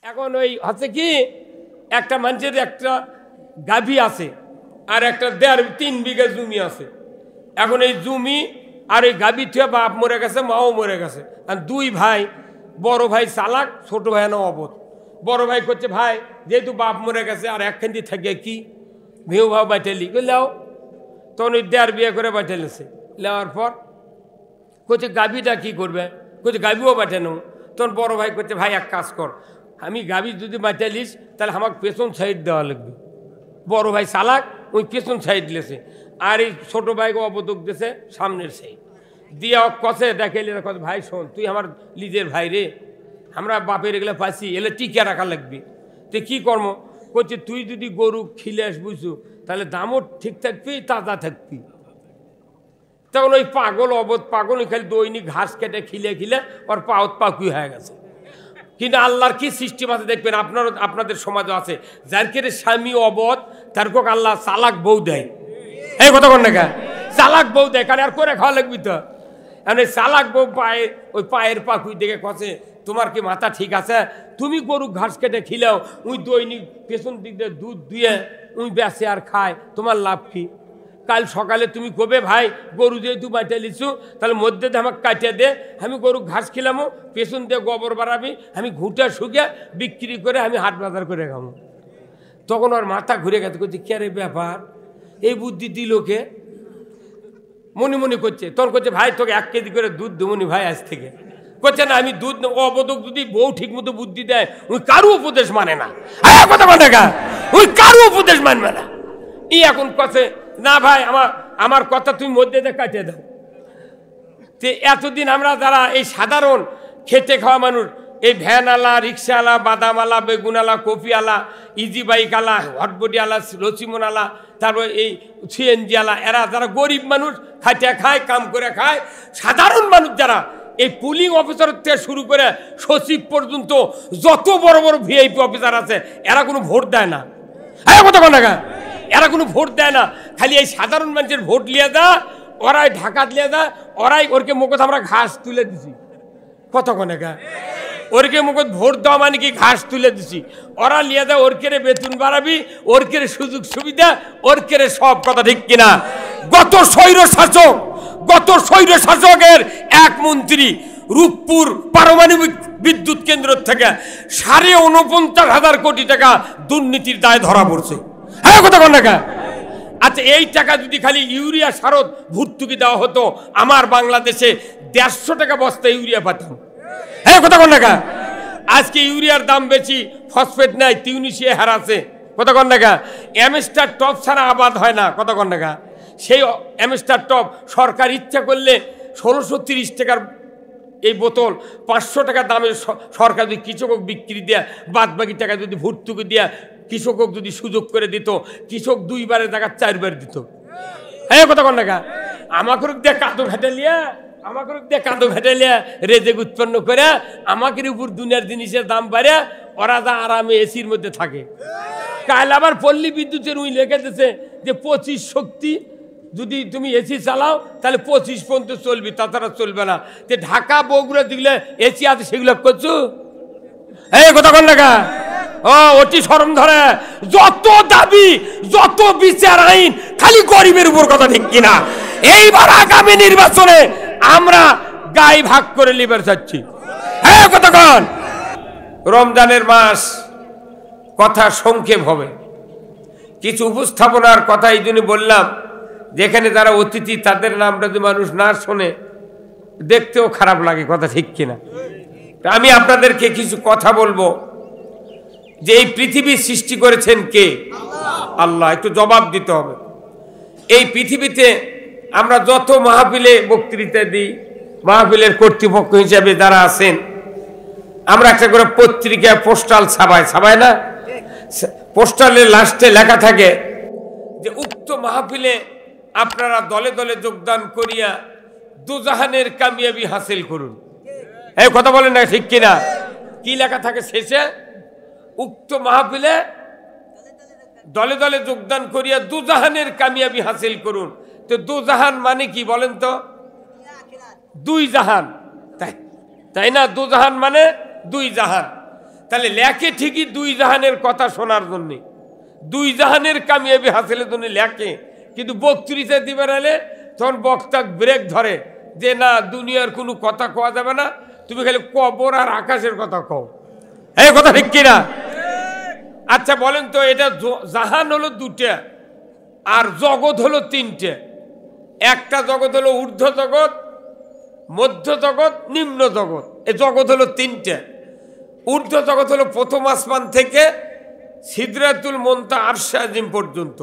এখন ওই হচ্ছে কি একটা মানুষের একটা গাভী আছে আর একটা 3 বিঘা জমি আছে। এখন এই জমি আর এই গাভী থেকে বাপ মরে গেছে, মাও মরে গেছে। আর 2 ভাই, বড় ভাই চালাক, ছোট ভাই না অবধ। বড় ভাই করছে ভাই যেহেতু বাপ মরে গেছে আর একখান থাকে কি ভেউ ভাও বাইটালি লাও, তখন ওই 1.5 বিয়ে করে বাইটালেছে। নেওয়ার পর করছে গাভীটা কি করবে, করছে গাভীও বাঁচানো। তখন বড় ভাই করছে ভাই এক কাজ কর, আমি গাভী যদি বাঁচালিস তাহলে আমাকে পেছন সাইড দেওয়া লাগবে। বড় ভাই চালাক, ওই পেছন সাইড লেছে, আর এই ছোট ভাইকে অবদক দিয়েছে সামনের সাইড দিয়ে কষে দেখাইলে কত ভাই শোন, তুই আমার লিজের ভাই রে, আমরা বাপের এগুলো পাইছি, এলে টিকে রাখা লাগবে। তো কী কর্ম করছে, তুই যদি গরু খিলাস বুঝছো তাহলে দামও ঠিক থাকবি, তাজা থাকবি। তখন ওই পাগল অবধ পাগল খালি দৈনিক ঘাস কেটে খিলে ওর পাওত পাকুই হয়ে গেছে। কিন্তু আল্লাহর কি সিস্টেম আছে দেখবেন, আপনাদের সমাজও আছে, যার কেটে স্বামী অবধ তার কোক আল্লাহ চালাক বউ দেয়। এই কথা কন না কে, চালাক বউ দেয়, কারণ আর করে খাওয়া লাগবি তো। এখন এই চালাক বউ ওই পায়ের পাকুই দেখে কষে, তোমার কি মাথা ঠিক আছে, তুমি গরু ঘাস কেটে খিলাও, ওই দৈনিক পেছন দিক দিয়ে দুধ দিয়ে ওই বেচে আর খায়, তোমার লাভ কি? কাল সকালে তুমি কবে ভাই গরু যেহেতু বাঁচিয়ে লিছু তাহলে মধ্যে দিয়ে আমাকে কাটিয়ে দে, আমি গরু ঘাস খিলামো, পেছন দিয়ে গোবর বাড়াবি, আমি ঘুঁটে শুকিয়ে বিক্রি করে আমি হাট বাজার করে খাবো। তখন ওর মাথা ঘুরে গেছে, করছে কে রে ব্যাপার, এই বুদ্ধি দিল কে? মনে মনে করছে। তখন করছে ভাই তোকে 1 কেজি করে দুধ দেবনি ভাই আজ থেকে। করছে না আমি দুধ অবদক যদি বউ ঠিক মতো বুদ্ধি দেয়, ওই কারো উপদেশ মানে না। কথা মানে ওই কারো উপদেশ মানবে না। এখন কথা না ভাই আমার কথা তুমি মধ্যে দিয়ে কাটিয়ে দাও। তো এতদিন আমরা যারা এই সাধারণ খেটে খাওয়া মানুষ, এই ভ্যানওয়ালা, রিক্সাওয়ালা, বাদামওয়ালা, বেগুনওয়ালা, কপিওয়ালা, ইজি বাইকওয়ালা, হটবডিওয়ালা, লসিমনওয়ালা, তারপর এই সিএনজিওয়ালা, এরা যারা গরিব মানুষ খাটে খায়, কাম করে খায়, সাধারণ মানুষ যারা এই পুলিং অফিসার থেকে শুরু করে সচিব পর্যন্ত যত বড় বড় ভিআইপি অফিসার আছে, এরা কোনো ভোট দেয় না। হ্যাঁ কথা বল না, এরা কোনো ভোট দেয় না, খালি এই সাধারণ মানুষের ভোট লিয়ে যা, ওরাই ঢাকা লিয়ে যা, ওরাই ওরকে মুখত আমরা ঘাস তুলে দিছি। কথা কনে গা ওরকে মুখত ভোট দেওয়া মানে কি ঘাস তুলে দিছি, ওরা লিয়ে যা, ওরকেরে বেতন বাড়াবি, ওরকেরে সুযোগ সুবিধা, ওরকেরে সব। কথা ঠিক কিনা? গত স্বৈর শাসকের এক মন্ত্রী রূপপুর পারমাণবিক বিদ্যুৎ কেন্দ্র থেকে 49,500 কোটি টাকা দুর্নীতির দায় ধরা পড়ছে। হ্যাঁ কথা কন না। আচ্ছা এই টাকা যদি খালি ইউরিয়া সারত ভর্তুকি দেওয়া হতো, আমার বাংলাদেশে 150 টাকা বস্তা ইউরিয়া পাতাম। হ্যাঁ কথা কন না। আজকে ইউরিয়ার দাম বেশি, ফসফেট নাই, টিউনিশিয়া হারাছে। কথা কন না। অ্যামস্টার টপ ছাড়া আবাদ হয় না। কথা কন না। সেই অ্যামস্টার টপ সরকার ইচ্ছা করলে 1630 টাকার এই বোতল 500 টাকা দামে সরকার যদি কৃষকক বিক্রি দেয়া, বাদ বাকি টাকা যদি ভর্তুকি দেয়া কৃষকক যদি সুযোগ করে দিত, কৃষক 2 বারের জায়গা 4 বার দিত। হ্যাঁ কথা কন না। আমাকে দিয়ে কাঁদো ভেটালিয়া রেজেক উৎপন্ন করে আমাদের উপর দুনিয়ার জিনিসের দাম বাড়ে, ওরা যা আরামে এসির মধ্যে থাকে। কাল আবার পল্লী বিদ্যুতের উই লেখে দিয়েছে যে 25 শক্তি যদি তুমি এসি চালাও তাহলে 25 পর্যন্ত চলবি, তাছাড়া চলবে না। যে ঢাকা বগুড়া দিলে এসি আছে সেগুলো করছো। এই কথা কন না। অতি শরম ধরে, যত দাবি, যত বিচার আইন, খালি গরিবের উপর। কথা ঠিক কিনা? এইবার আগামী নির্বাচনে আমরা গাই ভাগ করে লিবার চাচ্ছি। হ্যাঁ কথা কন। রমজানের মাস, কথা সংক্ষেপ হবে, কিছু উপস্থাপনার কথা এই জন্য বললাম, যেখানে যারা অতিথি তাদের নামটা যদি মানুষ না শোনে দেখতেও খারাপ লাগে। কথা ঠিক কিনা? আমি আপনাদেরকে কিছু কথা বলবো যে এই পৃথিবী সৃষ্টি করেছেন কে? আল্লাহ। একটু জবাব দিতে হবে। এই পৃথিবীতে আমরা যত মাহফিলে বক্তৃতা দিই, মাহফিলের কর্তৃপক্ষ হিসাবে যারা আছেন, আমরা একটা করে পত্রিকা পোস্টাল ছাপাই না? পোস্টালের লাস্টে লেখা থাকে যে উক্ত মাহফিলে আপনারা দলে দলে যোগদান করিয়া দুজাহানের কামিয়াবি হাসিল করুন। এই কথা বলেন না ঠিক কিনা? কি লেখা থাকে শেষে? উক্ত মাহফিলে দলে দলে যোগদান করিয়া দুজাহানের কামিয়াবি হাসিল করুন। তো দুজাহান মানে কি বলেন তো? 2 জাহান, তাই না? দুজাহান মানে 2 জাহান। তাহলে লেখে ঠিকই দুই জাহানের কথা শোনার জন্যে, দুই জাহানের কামিয়াবি হাসিলের জন্য লেখে, কিন্তু বক্তৃতা দিবে নালে তখন বক্তা ব্রেক ধরে যে না দুনিয়ার কোনো কথা কোয়া যাবে না, তুমি খালি কবর আর আকাশের কথা কও। এই কথা ঠিক কিনা? আচ্ছা বলেন তো, এটা জাহান হলো দুটা আর জগৎ হলো তিনটে। একটা জগৎ হলো ঊর্ধ্ব জগৎ, মধ্য জগৎ, নিম্ন জগৎ। এই জগৎ হলো তিনটে। ঊর্ধ্ব জগৎ হলো প্রথম আসমান থেকে সিদরাতুল মুনতাহা আরশে আজিম পর্যন্ত,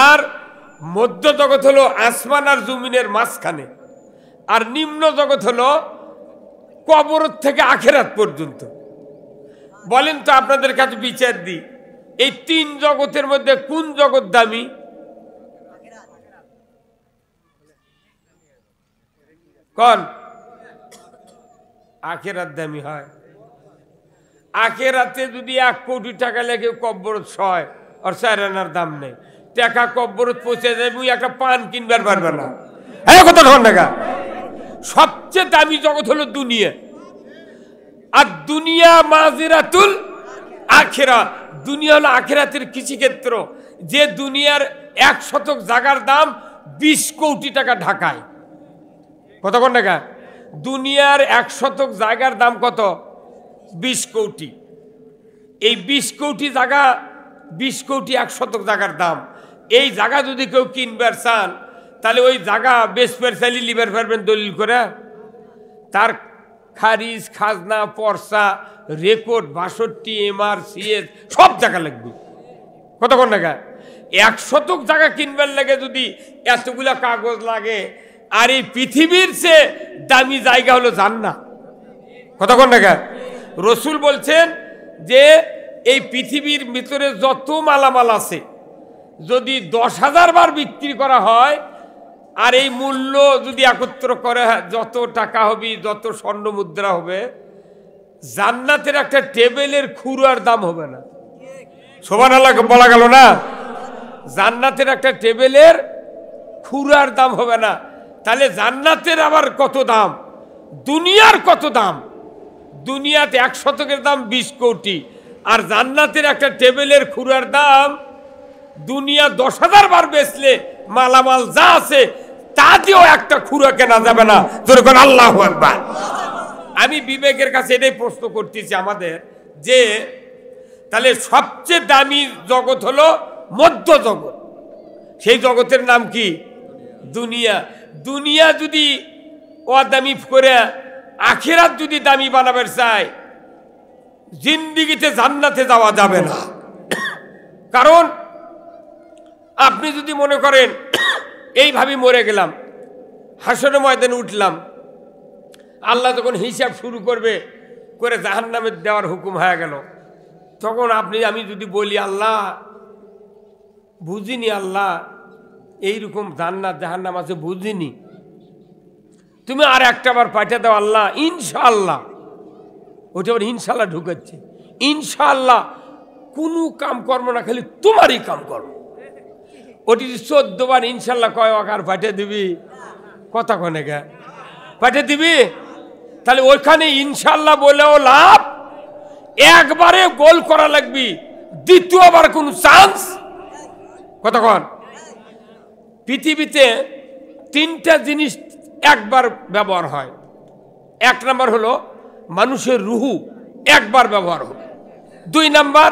আর মধ্য জগৎ হলো আসমান আর জমিনের মাঝখানে, আর নিম্ন জগৎ হলো কবর থেকে আখিরাত পর্যন্ত। বলেন তো আপনাদের কাছে বিচার দিই, এই তিন জগতের মধ্যে কোন জগৎ দামি? কোন? আখিরাত দামি হয়। আখিরাতে যদি 1 কোটি টাকা লেগে কব্বরত সয় আর 4 আনার দাম নেই, টাকা কব্বরত পৌঁছে যাবে, একটা পান কিনবার পারবে না। হ্যাঁ কত টাকা? সবচেয়ে দামি জগৎ হলো দুনিয়া, আর দুনিয়া মাজিরাতুল আখিরা। দুনিয়া হলো আখিরাতের কৃষিক্ষেত্র। যে দুনিয়ার 1 শতক জায়গার দাম 20 কোটি টাকা ঢাকায়। কত কোন টাকা? দুনিয়ার 1 শতক জায়গার দাম কত? 20 কোটি। এই 20 কোটি জায়গা, 20 কোটি 1 শতক জায়গার দাম। এই জায়গা যদি কেউ কিনবার চান, তাহলে ওই জায়গা বেচবার চাইলে লিবার পারবেন দলিল করে? তার খারিজ, খাজনা, পর্সা, রেকর্ড, 62 MRCS সব জায়গা লাগবে। কত কোন টাকা? 1 শতক জায়গা কিনবার লাগে যদি এতগুলা কাগজ লাগে, আর এই পৃথিবীর চেয়ে দামি জায়গা হলো জান্নাত। কত কোন টাকা? রসুল বলছেন যে এই পৃথিবীর ভিতরে যত মালামাল আছে, যদি 10,000 বার বিক্রি করা হয়, আর এই মূল্য যদি একত্র করে যত টাকা হবে, যত স্বর্ণ মুদ্রা হবে, জান্নাতের একটা টেবিলের খুরার দাম হবে না। সুবহানাল্লাহ বলা গেল না? জান্নাতের একটা টেবিলের খুরার দাম হবে না। তাহলে জান্নাতের আবার কত দাম, দুনিয়ার কত দাম? দুনিয়াতে 1 শতকের দাম 20 কোটি, আর জান্নাতের একটা টেবিলের খুরার দাম দুনিয়া 10,000 বার বেচলে মালামাল যা আছে তা দিয়েও একটা খুরা কেনা যাবে না। যেরকম আল্লাহু আকবার। আমি বিবেকের কাছে এটাই প্রশ্ন করতেছি আমাদের, যে তাহলে সবচেয়ে দামি জগৎ হলো মধ্য জগৎ। সেই জগতের নাম কি? দুনিয়া। দুনিয়া যদি অদামি করে আখিরাত যদি দামি বানাবার চায়, জিন্দিগিতে জান্নাতে যাওয়া যাবে না। কারণ আপনি যদি মনে করেন এইভাবে মরে গেলাম, হাসরের ময়দানে উঠলাম, আল্লাহ যখন হিসাব শুরু করবে করে জাহান্নামে দেওয়ার হুকুম হয়ে গেল, তখন আমি যদি বলি আল্লাহ বুঝিনি, আল্লাহ এইরকম জান্নাত জাহান্নাম আছে বুঝিনি, তুমি আর একটা বার পাঠিয়ে দাও আল্লাহ, ইনশাআল্লাহ। ওটা আবার ইনশাআল্লাহ ঢুকাচ্ছে। ইনশাআল্লাহ কোনো কাম কর্ম না, খালি তোমারই কাম কর্ম। ওটি 14 বার ইনশাআল্লাহ কয় আর পাঠিয়ে দিবি? কথা কনে গে পাঠিয়ে দিবি? তাহলে ওইখানে ইনশাআল্লাহ বলেও লাভ, একবারে গোল করা লাগবি, দ্বিতীয়বার কোনো চান্স। কতক্ষণ? পৃথিবীতে 3টা জিনিস একবার ব্যবহার হয়। 1 নাম্বার হলো মানুষের রুহু একবার ব্যবহার হবে। 2 নাম্বার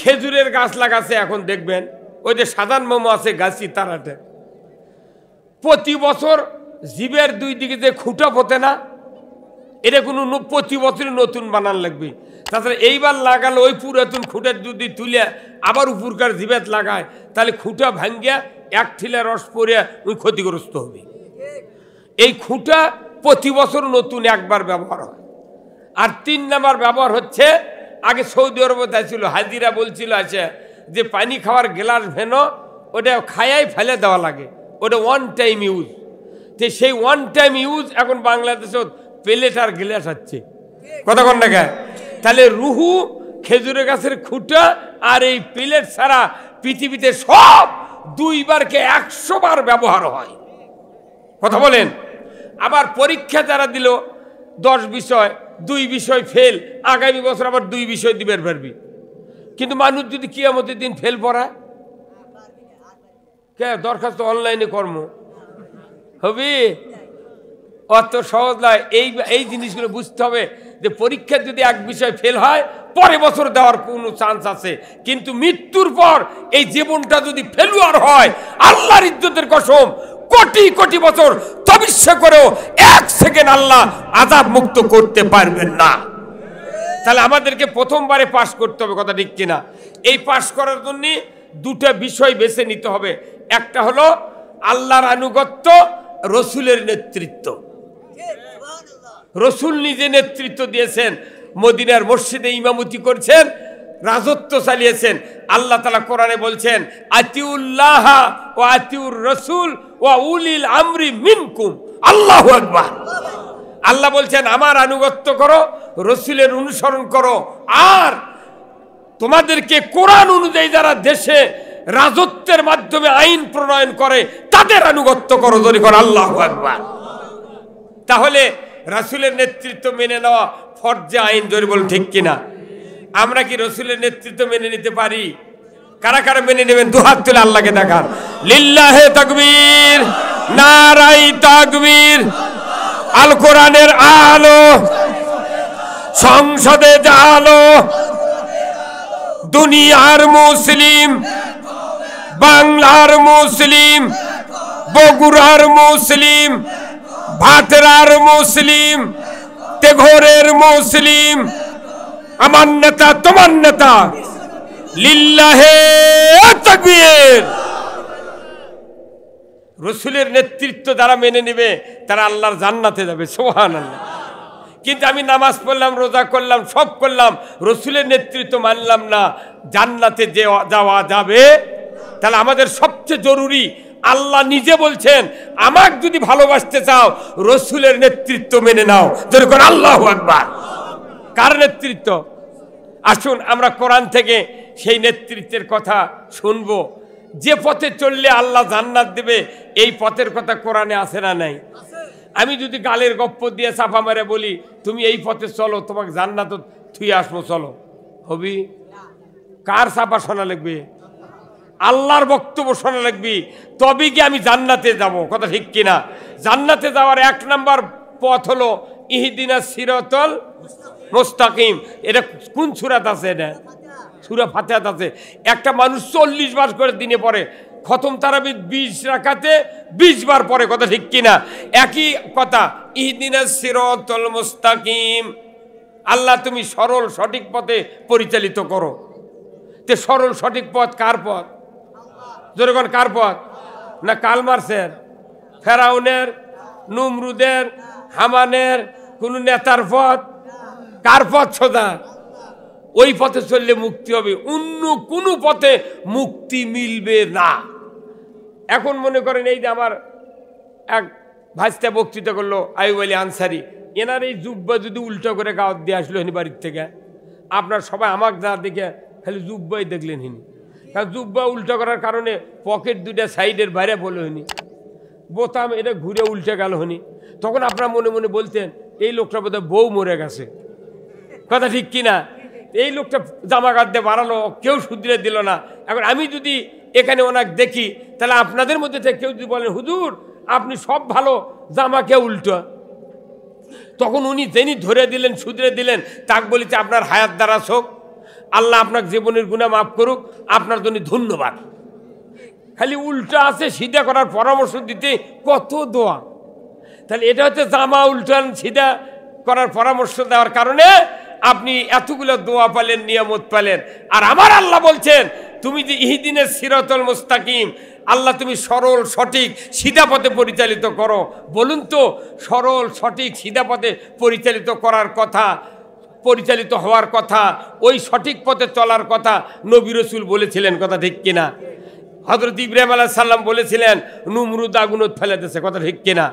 খেজুরের গাছ লাগাচ্ছে, এখন দেখবেন ওই যে সাধারণ মোমো আছে গাছি তারাতে, প্রতি বছর জীবের 2 দিকে যে খুঁটা পোতে না, এটা কোনো প্রতি বছরই নতুন বানান লাগবে। তাছাড়া এইবার লাগালে ওই পুরাতন খুঁটা যদি তুলে আবার উপরকার জীবেত লাগায়, তাহলে খুঁটা ভাঙ্গিয়া 1 ঠিলা রস পরে ওই ক্ষতিগ্রস্ত হবে। এই খুঁটা প্রতি বছর নতুন একবার ব্যবহার হয়। আর 3 নাম্বার ব্যবহার হচ্ছে, আগে সৌদি আরবে ছিল, হাজিরা বলছিল আছে যে পানি খাওয়ার গ্লাস ভেনো ওটা খায়াই ফেলে দেওয়া লাগে, ওটা 1 টাইম ইউজ। তো সেই 1 টাইম ইউজ এখন বাংলাদেশে প্লেট আর গ্লাস হচ্ছে। কতক্ষণ না গায়ে? তাহলে রুহু, খেজুরের গাছের খুঁটা আর এই প্লেট ছাড়া পৃথিবীতে সব 2 বারকে 100 বার ব্যবহার হয়। কথা বলেন? আবার পরীক্ষা যারা দিল 10 বিষয়, 2 বিষয় ফেল, আগামী বছর আবার 2 বিষয় দিবের পারবি। কিন্তু মানুষ যদি কিয়ামতের দিন ফেল পড়ায়, কে দরখাস্ত অনলাইনে কর্ম হবে, অত সহজ নয়। এই জিনিসগুলো বুঝতে হবে যে পরীক্ষা যদি 1 বিষয় ফেল হয়, পরের বছর দেওয়ার কোনো চান্স আছে, কিন্তু মৃত্যুর পর এই জীবনটা যদি ফেলুয়ার হয়, আল্লাহর ইজ্জতের কসম, কোটি কোটি বছর তপস্যা করেও 1 সেকেন্ড আল্লাহ আযাব মুক্ত করতে পারবেন না। তাহলে আমাদেরকে প্রথমবারে পাশ করতে হবে, কথা ঠিক কিনা? এই পাশ করার জন্য 2টা বিষয় বেছে নিতে হবে। একটা হলো আল্লাহর আনুগত্য, রসুলের নেতৃত্ব। রসুল নিজে নেতৃত্ব দিয়েছেন, মদিনার মসজিদে ইমামতি করছেন, রাজত্ব চালিয়েছেন। আল্লাহ তাআলা কোরআনে বলছেন, আতিউল্লাহ ওয়া আতিউর রাসূল ওয়া উলিল আমরি মিনকুম। আল্লাহু আকবার। আল্লাহ বলছেন আমার আনুগত্য করো, রসুলের অনুসরণ করো, আর তোমাদেরকে কোরআন অনুযায়ী যারা দেশে রাজত্বের মাধ্যমে আইন প্রণয়ন করে তাদের আনুগত্য করো। যদি করো আল্লাহু আকবার। তাহলে রাসূলের নেতৃত্ব মেনে নেওয়া ফরজে আইন। জোরে বল ঠিক কিনা? আমরা কি রসুলের নেতৃত্ব মেনে নিতে পারি? কারা কারা মেনে নেবেন? 2 হাত তুলে আল্লাহকে দেখান। লিল্লাহে তাকবীর, নারায়ে তাকবীর। আল কোরআনের আলো সংসদে জালো, দুনিয়ার মুসলিম, বাংলার মুসলিম, বগুড়ার মুসলিম, ভাতরার মুসলিম, তেঘরের মুসলিম, আমার নেতা তোমার নেতা। লিল্লাহে তাকবীর। রসুলের নেতৃত্ব যারা মেনে নেবে তারা আল্লাহর জান্নাতে যাবে, সুবহানাল্লাহ। কিন্তু আমি নামাজ পড়লাম, রোজা করলাম, সব করলাম, রসুলের নেতৃত্ব মানলাম না, জান্নাতে যে যাওয়া যাবে? তাহলে আমাদের সবচেয়ে জরুরি, আল্লাহ নিজে বলছেন আমাকে যদি ভালোবাসতে চাও রসুলের নেতৃত্ব মেনে নাও। যেরকম আল্লাহু আকবার। কার নেতৃত্ব? আসুন আমরা কোরআন থেকে সেই নেতৃত্বের কথা শুনবো। যে পথে চললে আল্লাহ জান্নাত দেবে, এই পথের কথা কোরআনে আছে না নাই? আমি যদি গালের গপ্প দিয়ে চাপা মারে বলি তুমি এই পথে চলো, তোমাকে জান্নাত থুয়ে আসবো, চলো, হবি? কার চাপা শোনা লাগবে? আল্লাহর বক্তব্য শোনা লাগবে, তবে কি আমি জান্নাতে যাব। কথা ঠিক কিনা? জান্নাতে যাওয়ার 1 নাম্বার পথ হলো ইহদিনাস সিরাতাল মুস্তাকিম। এটা কোন সূরাত আছে? এটা সূরা ফাতিহাত আছে। একটা মানুষ 40 বার করে দিনে পড়ে, খতম তারাবি 20 রাকাতে 20 বার পড়ে। কথা ঠিক কিনা? একই কথা, ইহদিনাস সিরাতাল মুস্তাকিম। আল্লাহ তুমি সরল সঠিক পথে পরিচালিত করো। তে সরল সঠিক পথ কার পথ? যেরকম কার পথ? না কালমার্সের, ফেরাউনের, নমরুদের, হামানের কোন নেতার পথ? কার পথ সোজা? ওই পথে চললে মুক্তি হবে, অন্য কোনো পথে মুক্তি মিলবে না। এখন মনে করেন এই যে আমার এক ভাইস্তা বক্তৃতা করলো, আইয়ুব আলী আনসারী, এনার এই জুব্বা যদি উল্টো করে গাওয়াত দিয়ে আসলো হিনি বাড়ির থেকে, আপনার সবাই আমাকে যা দেখে খালি জুব্বাই দেখলেন হিনি। কারণ জুব্বা উল্টো করার কারণে পকেট 2টা সাইডের বাইরে বলে হইনি, বোতাম এটা ঘুরে উল্টে গেল হনি। তখন আপনারা মনে মনে বলতেন এই লোকটা বোধহয় বউ মরে গেছে। কথা ঠিক কিনা? এই লোকটা জামা কাট দিয়ে বাড়ালো, কেউ শুধরে দিল না। এখন আমি যদি এখানে ওনাকে দেখি, তাহলে আপনাদের মধ্যে থেকে কেউ যদি বলেন হুজুর আপনি সব ভালো, জামা কে উল্টো, তখন উনি যিনি ধরে দিলেন, শুধরে দিলেন, তাকে বলেছে আপনার হায়াত দ্বারা হোক, আল্লাহ আপনার জীবনের গুনাহ মাফ করুক, আপনার জন্য ধন্যবাদ। খালি উল্টা আছে, সিধা করার পরামর্শ দিতে কত দোয়া। তাহলে এটা হচ্ছে জামা উল্টান সিধা করার পরামর্শ দেওয়ার কারণে আপনি এতগুলো দোয়া পেলেন, নিয়ামত পেলেন। আর আমার আল্লাহ বলছেন তুমি যে ইহদিনাস সিরাতাল মুস্তাকিম, আল্লাহ তুমি সরল সঠিক সিধা পথে পরিচালিত করো। বলুন তো, সরল সঠিক সিধা পথে পরিচালিত করার কথা, পরিচালিত হওয়ার কথা, ওই সঠিক পথে চলার কথা নবী রাসূল বলেছিলেন। কথা ঠিক কিনা? হযরত ইব্রাহিম আলাইহিস সালাম বলেছিলেন নমরুদ আগুনত ফেলে দিয়েছে। কথা ঠিক কিনা?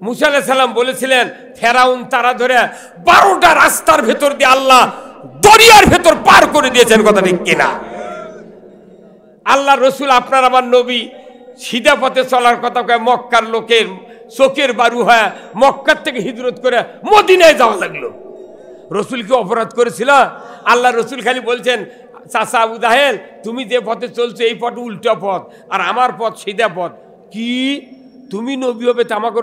মুসা আলাইহিস সালাম বলেছিলেন ফেরাউন তারা ধরে 12টা রাস্তার ভেতর দিয়ে আল্লাহ দরিয়ার ভেতর পার করে দিয়েছেন। কথা ঠিক কিনা? আল্লাহ রসুল আপনার আমার নবী সিধা পথে চলার কথা কয়, মক্কার লোকের চোখের বারু হয় মক্কার থেকে হিজরত করে মদিনায় যাওয়া লাগলো। রসুল কি অপরাধ করেছিল? আল্লাহ রসুল খালি বলছেন, চাচা আবু জাহেল, তুমি যে পথে চলছো এই পথ উল্টা পথ, আর আমার পথ সিধা পথ। কি তুমি নবী হবে তা আমাকে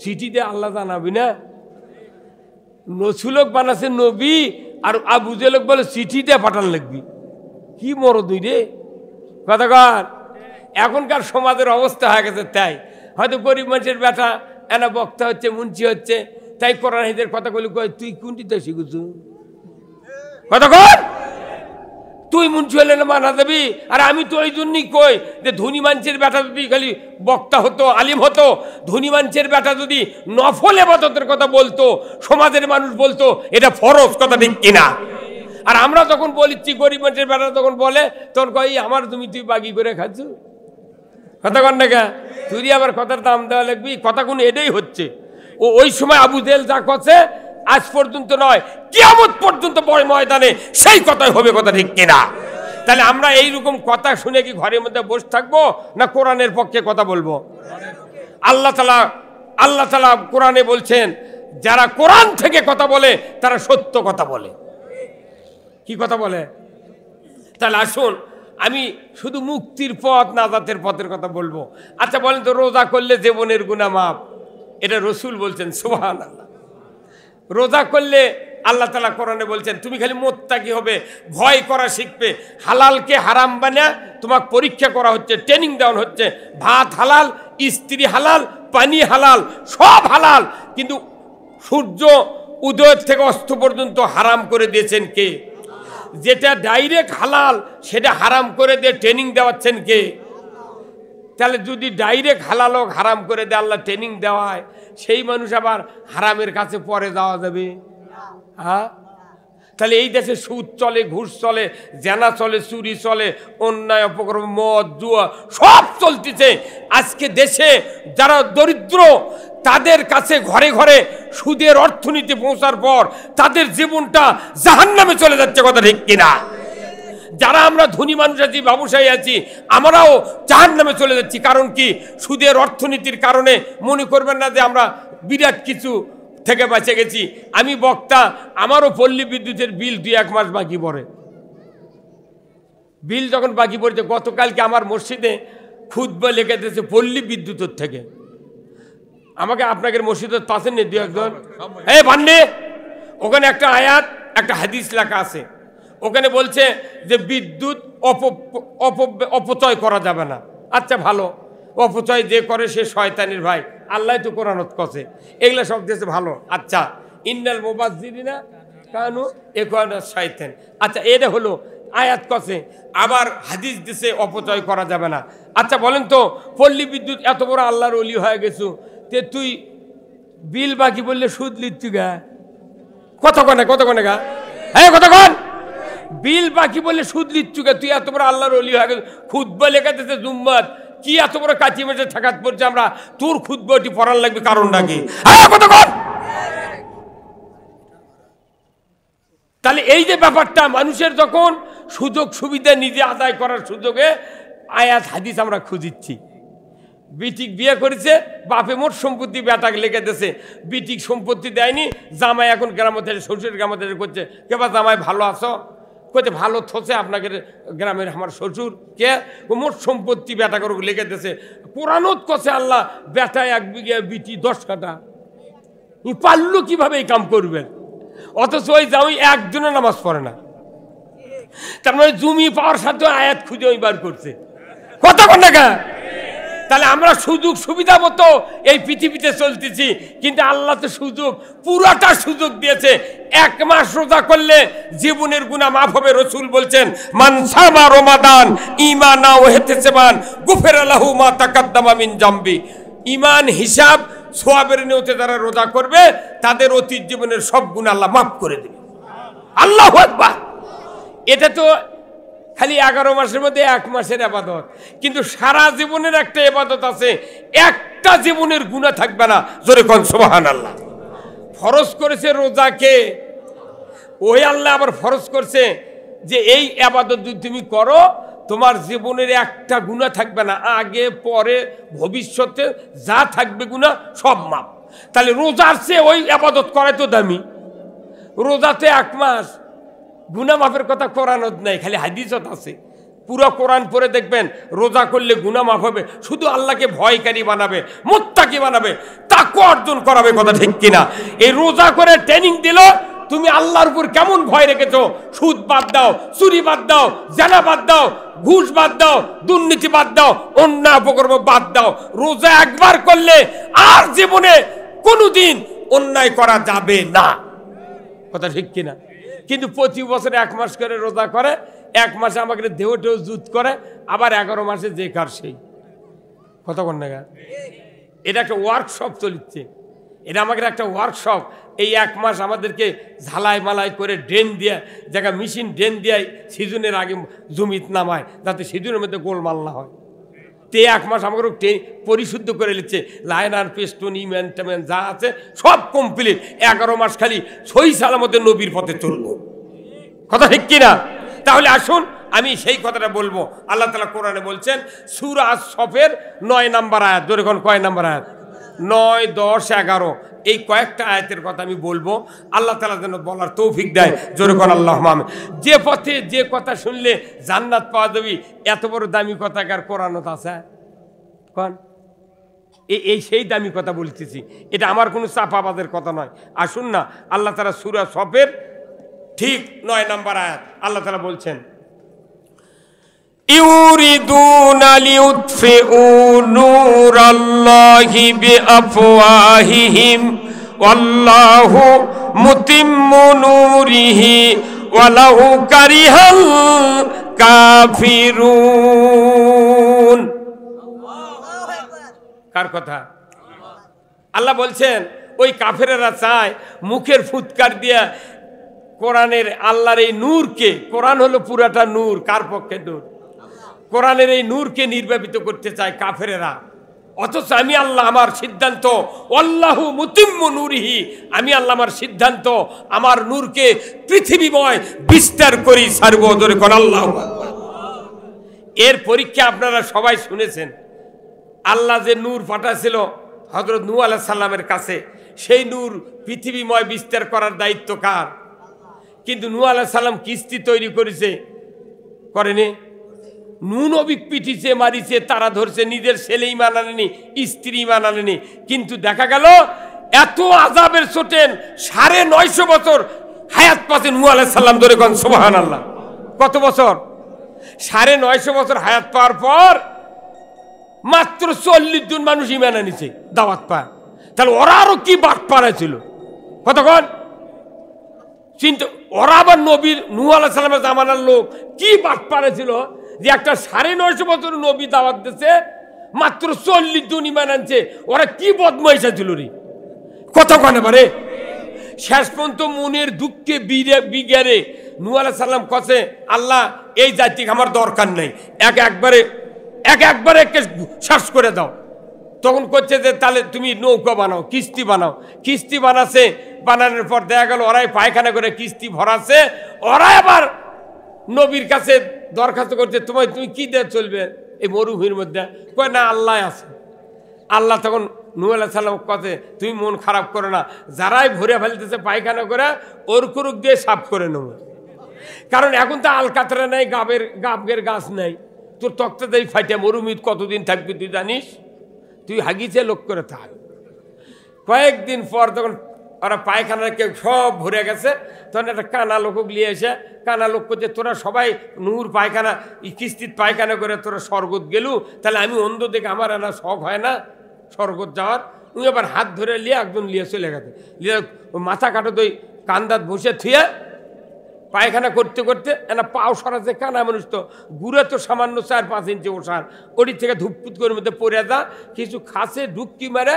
চিঠি দিয়ে আল্লাহ জানাবি না? রসুলক বানাচ্ছে নবী, আর আবু জাহেলক বলে চিঠি দিয়ে পাঠান লাগবি। কি মরদ রে কথা কর। এখনকার সমাজের অবস্থা হয়ে গেছে তাই। হয়তো গরিব মানুষের বেটা এনা বক্তা হচ্ছে, মুন্সি হচ্ছে, তাই কোরআন হাদিসের কথা বলি কয় তুই কোনটিতে শিখুছু কথা কর। তুই মুন্সি হলে না মানা যাবি? আর আমি তো ওই জন্যই কই যে ধনী মানুষের বেটা যদি খালি বক্তা হতো, আলিম হতো, ধনী মানুষের বেটা যদি নফল ইবাদতের কথা বলতো, সমাজের মানুষ বলতো এটা ফরজ, কথা ঠিক কিনা? আর আমরা যখন বলিচ্ছি গরিব মানুষের বেটা তখন বলে, তখন কই আমার তুমি তুই বাগি করে খাচ্ছ কথা কর না কে? তুই আবার কথার দাম দেওয়া লাগবি, কথা কোন এটাই হচ্ছে। ওই সময় আবু জাহেল যা কথা আজ পর্যন্ত নয়, কিয়ামত পর্যন্ত বড় ময়দানে সেই কথাই হবে, কথা ঠিক কিনা? তাহলে আমরা এইরকম কথা শুনে কি ঘরের মধ্যে বসে থাকবো, না কোরআনের পক্ষে কথা বলবো? আল্লাহ তাআলা কোরআনে বলছেন, যারা কোরআন থেকে কথা বলে তারা সত্য কথা বলে। কি কথা বলে? তাহলে আসুন আমি শুধু মুক্তির পথ, নাজাতের পথের কথা বলবো। আচ্ছা বলেন তো, রোজা করলে জীবনের গুনাহ মাফ, এটা রসুল বলছেন, সুবহানাল্লাহ। রোজা করলে আল্লাহ তাআলা কোরআনে বলছেন তুমি খালি মুত্তাকি হবে, ভয় করা শিখবে, হালালকে হারাম বানিয়ে তোমাকে পরীক্ষা করা হচ্ছে, ট্রেনিং দেওয়া হচ্ছে। ভাত হালাল, স্ত্রী হালাল, পানি হালাল, সব হালাল, কিন্তু সূর্য উদয় থেকে অস্ত পর্যন্ত হারাম করে দিয়েছেন কে? যেটা ডাইরেক্ট হালাল সেটা হারাম করে দিয়ে ট্রেনিং দেওয়াচ্ছেন কে? তাহলে যদি ডাইরেক্ট হালাল হোক হারাম করে দিয়ে আল্লাহ ট্রেনিং দেওয়ায়, সেই মানুষ আবার হারামের কাছে পরে যাওয়া যাবে? হ্যাঁ, তাহলে এই দেশে সুদ চলে, ঘুষ চলে, জেনা চলে, চুরি চলে, অন্যায় অপকর্ম, মদ, জুয়া সব চলতেছে। আজকে দেশে যারা দরিদ্র তাদের কাছে ঘরে ঘরে সুদের অর্থনীতি পৌঁছার পর তাদের জীবনটা জাহান্নামে চলে যাচ্ছে, কথা ঠিক কিনা? যারা আমরা ধনী মানুষ আছি, ব্যবসায়ী আছি, আমরাও জাহান্নামে চলে যাচ্ছি। কারণ কি? সুদের অর্থনীতির কারণে। মনে করবেন না যে আমরা বিরাট কিছু থেকে বেঁচে গেছি। আমি বক্তা, আমারও পল্লী বিদ্যুতের বিল 2-1 মাস বাকি পড়ে। বিল যখন বাকি পড়েছে, গতকালকে আমার মসজিদে খুতবা লিখে দিয়েছে পল্লী বিদ্যুতের থেকে। আমাকে আপনাদের মসজিদের পাশে নিয়ে 2-1 জন ভান্ডে, ওখানে একটা আয়াত, একটা হাদিস লেখা আছে। ওখানে বলছে যে বিদ্যুৎ অপচয় করা যাবে না। আচ্ছা ভালো, অপচয় যে করে সে শয়তানের ভাই, আল্লাহ তো কোরআনত কছে, এগুলো সব দেশে ভালো। আচ্ছা, ইন্নাল মুবাজ্জিরিনা কানু ইখওয়ানাশ শাইতান। আচ্ছা এটা হলো আয়াত কছে, আবার হাদিস দিছে অপচয় করা যাবে না। আচ্ছা বলেন তো, পল্লী বিদ্যুৎ এত বড় আল্লাহর ওলি হয়ে গেছু, তে তুই বিল বাকি বললে সুদ লিচ্ছু গা? কতক্ষণে গা? হ্যাঁ কতক্ষণ? বিল বাকি বললে সুদ লিচ্ছু গা? তুই এত বড় আল্লাহর ওলি হয়ে গেছ, খুতবা লেখা দিতে জুম্মাত, কি এত বড় কাঁচি মেঝে ঠেকাত পড়ছে আমরা, তোর খুতবাটি পড়ার লাগবে কারণ নাকি? হ্যাঁ কতক্ষণ? তাহলে এই যে ব্যাপারটা, মানুষের যখন সুযোগ সুবিধা নিজে আদায় করার সুযোগে আয়াত হাদিস আমরা খুঁজিচ্ছি। বিটিক বিয়ে করেছে, বাপে মোট সম্পত্তি বেটাকে লেগে দিয়েছে, বিটিক সম্পত্তি দেয়নি, জামাই এখন গ্রামে শ্বশুরের গ্রামে করছে, কেবা জামাই ভালো আছো? কইতে ভালো থসে আপনাকে গ্রামের আমার শ্বশুর কে, মোট সম্পত্তি বেটা করে লেগে দিয়েছে। কোরআনত কছে আল্লাহ বেটা 1 বিঘা, বিটি 10 কাঠা। পারলো কিভাবে এই কাম করবেন? অথচ ওই জামাই একজনের নামাজ পড়ে না। তার মানে জমি পাওয়ার সাথে আয়াত খুঁজে ওই বার করছে, কথা কোন টাকা? তাহলে আমরা সুযোগ সুবিধা মতো এই পৃথিবীতে চলতেছি, কিন্তু আল্লাহ তো সুযোগ, পুরাটা সুযোগ দিয়েছে। 1 মাস রোজা করলে জীবনের গুনাহ মাফ হবে। রাসূল বলছেন, মান সামা রমাদান ঈমানা ওয়া ইহতিসাবান গুফিরা লাহু মা তাকাদ্দামা মিন জামবি। ঈমান, হিসাব, সওয়াবের নিয়তে যারা রোজা করবে তাদের অতীত জীবনের সব গুনাহ আল্লাহ মাফ করে দেবে। আল্লাহু আকবার। এটা তো খালি 11 মাসের মধ্যে 1 মাসের ইবাদত, কিন্তু সারা জীবনের একটা ইবাদত আছে, একটা জীবনের গুনাহ থাকবে না। জোরে কোন সুবহানাল্লাহ। ফরজ করেছে রোজাকে ওই আল্লাহ, আবার ফরজ করছে যে এই ইবাদত যদি তুমি করো তোমার জীবনের একটা গুনাহ থাকবে না, আগে পরে ভবিষ্যতে যা থাকবে গুনাহ সব মাপ। তাহলে রোজার চেয়ে ওই ইবাদত করাই তো দামি। রোজাতে 1 মাস, গুনাহ মাফের কথা কোরআনত নাই, খালি হাদিসত আছে। পুরো কোরআন পড়ে দেখবেন রোজা করলে গুনাহ মাফ হবে, শুধু আল্লাহকে ভয়কারী বানাবে, মুত্তাকি বানাবে, তাকওয়া অর্জন করাবে। কথা ঠিক কিনা? এই রোজা করে ট্রেনিং দিল, তুমি আল্লাহর উপর কেমন ভয় রেখেছো। সুদ বাদ দাও, চুরি বাদ দাও, জানা বাদ দাও, ঘুষ বাদ দাও, দুর্নীতি বাদ দাও, অন্যায় অপকর্ম বাদ দাও। রোজা একবার করলে আর জীবনে কোনোদিন অন্যায় করা যাবে না। কথা ঠিক কিনা? কিন্তু প্রতি বছর 1 মাস করে রোজা করে, 1 মাসে আমাকে দেহটেও জুত করে, আবার 11 মাসে যে কার সেই। কথা কোন না? এটা একটা ওয়ার্কশপ চলছে, এটা আমাদের একটা ওয়ার্কশপ। এই 1 মাস আমাদেরকে ঝালাই মালাই করে ড্রেন দিয়ে, জায়গা মেশিন ড্রেন দিয়ে সিজনের আগে জমিত নামায়, যাতে সিজনের মধ্যে গোলমাল না হয়। তে 1 মাস আমাকে পরিশুদ্ধ করে নিচ্ছে, লাইনার পেস্টন ইমেন টেমেন যা আছে সব কমপ্লিট। 11 মাস খালি সহি সালামতে নবীর পথে চলবো। কথা ঠিক কিনা? তাহলে আসুন আমি সেই কথাটা বলবো। আল্লাহ তাআলা কোরআনে বলছেন সূরা আস-সফের 9 নম্বর আয়াত। জোরে কোন কয় নম্বর আয়াত? 9, 10, 11 এই কয়েকটা আয়াতের কথা আমি বলবো। আল্লাহ তাআলা যেন বলার তৌফিক দেয়। জোরে কোন আল্লাহুম্মা আমিন। যে পথে যে কথা শুনলে জান্নাত পাওয়া যাবে, এত বড় দামি কথা কার কোরআনত আছে? কোন এই সেই দামি কথা বলতেছি, এটা আমার কোনো চাপাবাদের কথা নয়। আসুন না, আল্লাহ তাআলা সূরা সফের ঠিক 9 নম্বর আয়াত আল্লাহ তাআলা বলছেন ইউরিদুনা লিউতফিউ নূরাল্লাহি বিআফওয়াহিহিম ওয়াল্লাহু মুতিম্মু নূরিহি ওয়ালাউ কারিহাল কাফিরুন। কার কথা? আল্লাহ বলছেন ওই কাফেরেরা চায় মুখের ফুৎকার দিয়া কোরআনের আল্লাহর এই নূরকে, কোরআন হলো পুরাটা নূর, কার পক্ষে নূর? কোরআনের এই নূরকে নির্বাপিত করতে চায় কাফেরেরা। অথচ আমি আল্লাহ আমার সিদ্ধান্ত, আল্লাহু মুতিম্মু নূরিহি, আমি আল্লাহ আমার সিদ্ধান্ত আমার নূরকে পৃথিবীময় বিস্তার করি সার্বজরে কোন আল্লাহু আকবার। এর পরীক্ষা আপনারা সবাই শুনেছেন। আল্লাহ যে নূর পাঠাছিল হযরত নূহ আলাইহিস সালামের কাছে, সেই নূর পৃথিবীময় বিস্তার করার দায়িত্ব কার? কিন্তু নূহ আলাইহিস সালাম কিস্তি তৈরি করেছে, করেনি? নূহ নবী পিটিছে, মারিছে, তারা ধরছে, নিজের ছেলে ঈমান আনেনি, স্ত্রী ঈমান আনেনি। কিন্তু দেখা গেল এত আযাবের চোটেন 950 বছর হায়াত পাচ্ছে নূহ আলাইহিস সালাম। ধরে কোন সুবহানাল্লাহ। কত বছর? 950 বছর হায়াত পাওয়ার পর মাত্র 40 জন মানুষ ঈমান আনিছে, দাওয়াত পায়। তাহলে ওরা আরো কি বাট পাড়াইছিল? কতক্ষণ চিন্তা, ওরা আবার নবীর নূহ আলাইহিস সালামের জামানার লোক কি বাট পাড়াইছিল যে একটা 950 বছর নবী দাওয়াত দিচ্ছে, মাত্র 40 জন ঈমান আনছে। ওরা কি বদমাইশা ছিল রে? কতক্ষণ এবারে শেষ পর্যন্ত মনের দুঃখে বিগারে নূহ আলাইহিস সালাম কছে, আল্লাহ এই জাতিকে আমার দরকার নেই, একবারে শেষ করে দাও। তখন করছে যে তাহলে তুমি নৌকা বানাও, কিস্তি বানাও। কিস্তি বানাচ্ছে, বানানোর পর দেখা গেল ওরাই পায়খানা করে কিস্তি ভরাচ্ছে। ওরাই আবার নবীর কাছে দরখাস্ত করছে, তুমি কি দিয়ে চলবে এই মরুভূমির মধ্যে? কয় না, আল্লাহ আছে। আল্লাহ তখন নূহ আলাইহিস সালাম কাছে, তুমি মন খারাপ করো না, যারাই ভরে ফেলতেছে পায়খানা করে ওর কুরুক দিয়ে সাফ করে নেব। কারণ এখন তো আলকাতরা নেই, গাবের গাছ নেই, তোর তক্তা দিয়ে ফাইটা মরুভূমিতে কতদিন থাকবি তুই জানিস? তুই হাগিছে লোক করে থাক। কয়েকদিন পর তখন ওরা পায়খানা কেউ সব ভরে গেছে, তখন একটা কানা লোক নিয়ে এসে, কানা লোক করছে, তোরা সবাই নূর পায়খানা কিস্তিত পায়খানা করে তোরা স্বর্গত গেলু, তাহলে আমি অন্ধ দেখে আমার না শখ হয় না স্বর্গত যাওয়ার? উনি আবার হাত ধরে লিয়ে একজন লিয়ে চলে গেছে, লিয়ে মাথা কাটো দই কান্দাত বসে থুয়ে পায়খানা করতে করতে না পাও সরাচ্ছে। কানা মানুষ তো গুড়ে তো সামান্য 4-5 ইঞ্চি ওষার, ওটির থেকে ধুপপুত করে মধ্যে পড়ে যা, কিছু খাসে ঢুকি মারে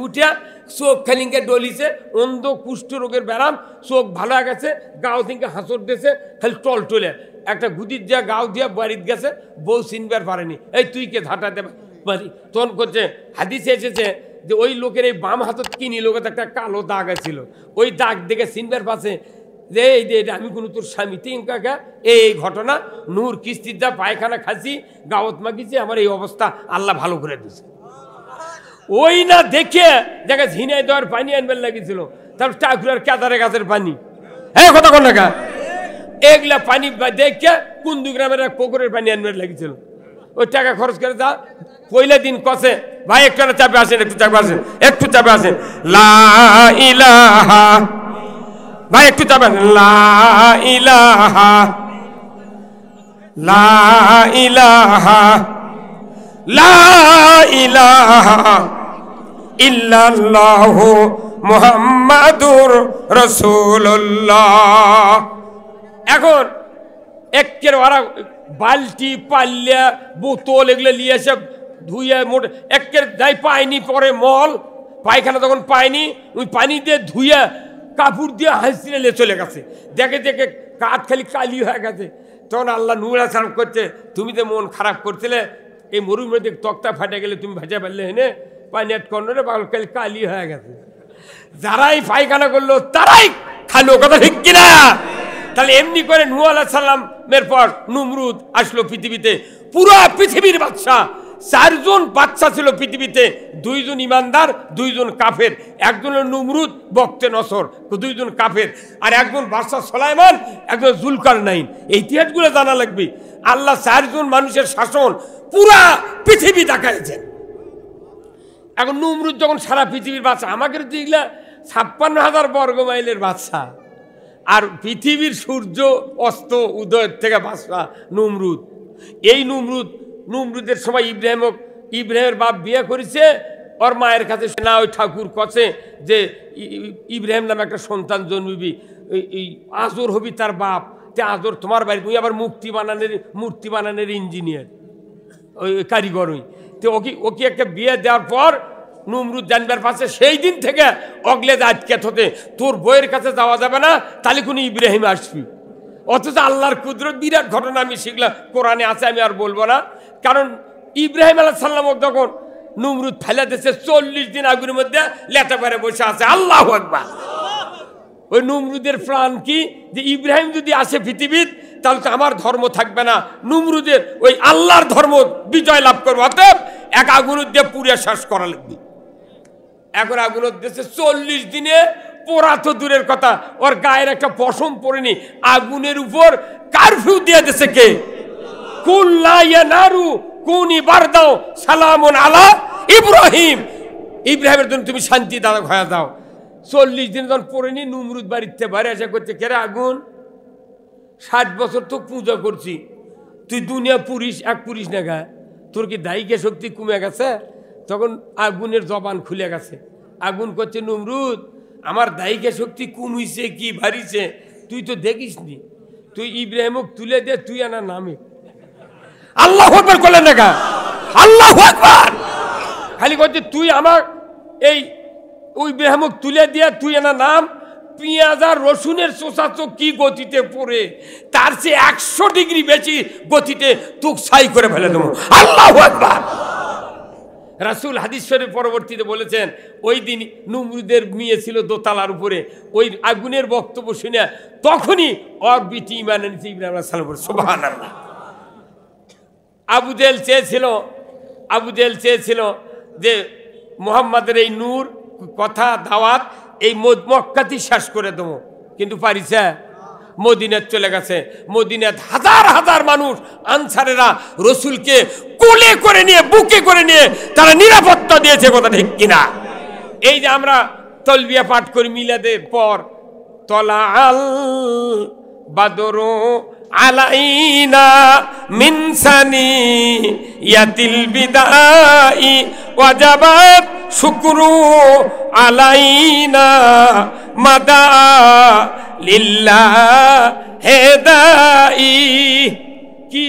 উঠিয়া চোখ খালিঙ্গে ডলিছে, অন্ধ কুষ্ঠ রোগের ব্যারাম, চোখ ভালো হয়ে গেছে, গাও থেকে হাঁচর দিয়েছে, খালি টল টলে একটা গুদির দিয়া গাও দিয়া বাড়িতে গেছে, বউ চিনবার পারেনি। এই তুই কে ঝাঁটাতে পারি? তখন করছে হাদিসে এসেছে যে ওই লোকের এই বাম হাতত কিনি লোকের একটা কালো দাগ ছিল, ওই দাগ দেখে চিনবার পাশে যে এই যে আমি কোনো তোর স্বামী তিন কাকা, এই ঘটনা নূর কিস্তির যা পায়খানা খাসি গাওত মাগিছে, আমার এই অবস্থা আল্লাহ ভালো করে দিছে। ওই না দেখে দেখা ঝিনাই দেওয়ার পানি আনবার লাগিয়েছিল, তারপর টাকুরার কেদারে গাছের পানি হ্যাঁ কথা কোন টাকা এগুলা পানি দেখে কুন্দু গ্রামের এক পুকুরের পানি আনবার লাগিয়েছিল ওই টাকা খরচ করে যা পয়লা দিন কষে ভাই একটু চাপে আসেন একটু চাপে আসেন একটু চাপে আসেন লা ইলাহা ভাই একটু চাপে আসেন লা ইলাহা লা ইলাহা লা ইলাহা ইল্লাল্লাহু মুহাম্মাদুর রাসূলুল্লাহ। এখন একের ওরা বালতি পাল্লা বোতল এগুলো নিয়ে এসে ধুয়ে মোট একের যাই পায়নি পরে মল পায়খানা তখন পায়নি ওই পানি দিয়ে ধুয়ে কাপড় দিয়ে হাসিলে চলে গেছে দেখে দেখে কাঠ খালি কালি হয়ে গেছে তখন আল্লাহ নূর সালাম করছে তুমি তো মন খারাপ করছিলে এই মরুর মধ্যে তক্তা ফাটে গেলে তুমি ভেজা ফেললে হেনে পানি আট কর্নরে বাল খালি কালি হয়ে গেছে যারাই পায়খানা করলো তারাই খালো কথা ঠিক কিনা তাহলে এমনি করে নূহ আলাইহিস সালামের পর নমরুদ আসলো পৃথিবীতে পুরো পৃথিবীর বাদশা চারজন বাচ্চা ছিল পৃথিবীতে দুইজন ইমানদার দুইজন কাফের একজন নমরুদ বক্তে নসর দুইজন কাফের আর একজন বাদশা সুলাইমান একজন জুলকারনাইন এই ইতিহাসগুলো জানা লাগবে আল্লাহ চারজন মানুষের শাসন পুরা পৃথিবী দেখাইছেন এখন নমরুদ যখন সারা পৃথিবীর বাদশা আমাকে দেখলে ৫৬,০০০ বর্গ মাইলের বাদশা আর পৃথিবীর সূর্য অস্ত উদয়ের থেকে বাদশা নমরুদ এই নমরুদের সময় ইব্রাহিমের বাপ বিয়ে করেছে ওর মায়ের কাছে না ওই ঠাকুর কছে যে ইব্রাহিম নামে একটা সন্তান জন্মিবি এই আজর হবি তার বাপ তে আজর তোমার বাড়ি তুই আবার মূর্তি বানানোর ইঞ্জিনিয়ার ওই কারিগর ওই তো ওকে একটা বিয়ে দেওয়ার পর নমরুদ জানবার পাশে সেই দিন থেকে অগলে আজকে হতে তোর বইয়ের কাছে যাওয়া যাবে না তাহলে কোনো ইব্রাহিম আসবি অথচ আল্লাহর কুদরত বিরাট ঘটনা আমি শিখলাম কোরআনে আছে আমি আর বলবো না কারণ ইব্রাহিম আলাইহিস সালাম যখন নমরুদ ফেলে দিয়েছে ৪০ দিন আগুনের মধ্যে লেটা করে বসে আছে আল্লাহু আকবার ওই নমরুদের প্রাণ কি যে ইব্রাহিম যদি আসে পৃথিবীর তাহলে তো আমার ধর্ম থাকবে না নমরুদের ওই আল্লাহর ধর্ম বিজয় লাভ করবো অতএব এক আগুনের দিয়ে পুড়ে শেষ করা লাগবে এখন আগুনের দেশে ৪০ দিনে পোড়া তো দূরের কথা ওর গায়ের একটা পশম পড়েনি আগুনের উপর কারফিউ দিয়ে দিয়েছে কে কুল্লা ইয়া নারু কুনি বারদাও সালামুন আলা ইব্রাহিম ইব্রাহিমের জন্য তুমি শান্তি দাও হয়ে দাও ৪০ দিন যখন পড়েনি নমরুদ বাড়িতে বাইরে আসা করছে কেরে আগুন ৬০ বছর তো পূজা করছি তুই দুনিয়া পুরিস এক পুরিস না গা তোর কি দায়িকা শক্তি কমে গেছে তখন আগুনের জবান খুলে গেছে আগুন করছে নমরুদ আমার দায়িকা শক্তি কমিছে কি বাড়িছে তুই তো দেখিস নি তুই ইব্রাহিমক তুলে দে তুই আনা নামে আল্লাহু আকবার করলেন না গা আল্লাহু আকবার খালি করছে তুই আমার এই ওই ইব্রাহিমক তুলে দিয়ে তুই আনা নাম পেঁয়াজ আর রসুনের চোষাচো কি গতিতে পড়ে তার চেয়ে ১০০ ডিগ্রি বেশি গতিতে তুক ছাই করে ফেলে দেবো আল্লাহু আকবার রাসূল হাদিস শরীফ পরবর্তীতে বলেছেন ওই দিন নমরুদের মেয়ে ছিল দোতলার উপরে ওই আগুনের বক্তব্য শুনে তখনই ওর বিটি ঈমান এনেছে ইব্রাহিম আলাইহিস সালাম সুবহানাল্লাহ আবু জেহেল চেয়েছিল যে মুহাম্মাদের এই নূর কথা দাওয়াত এই মক্কাতেই শেষ করে দেবো কিন্তু পারিছে মদিনাত চলে গেছে মদিনাত হাজার হাজার মানুষ আনসারেরা রসুলকে কোলে করে নিয়ে বুকে করে নিয়ে তারা নিরাপত্তা দিয়েছে কথা ঠিক কিনা এই যে আমরা তলবিয়া পাঠ করি মিলাদের পর তলা আল বাদরু আলাইনা মিন সানিয়াতিল বিদাই ওয়াজাবাত শুকরু আলাইনা মাদা লিল্লাহ হেদাই কি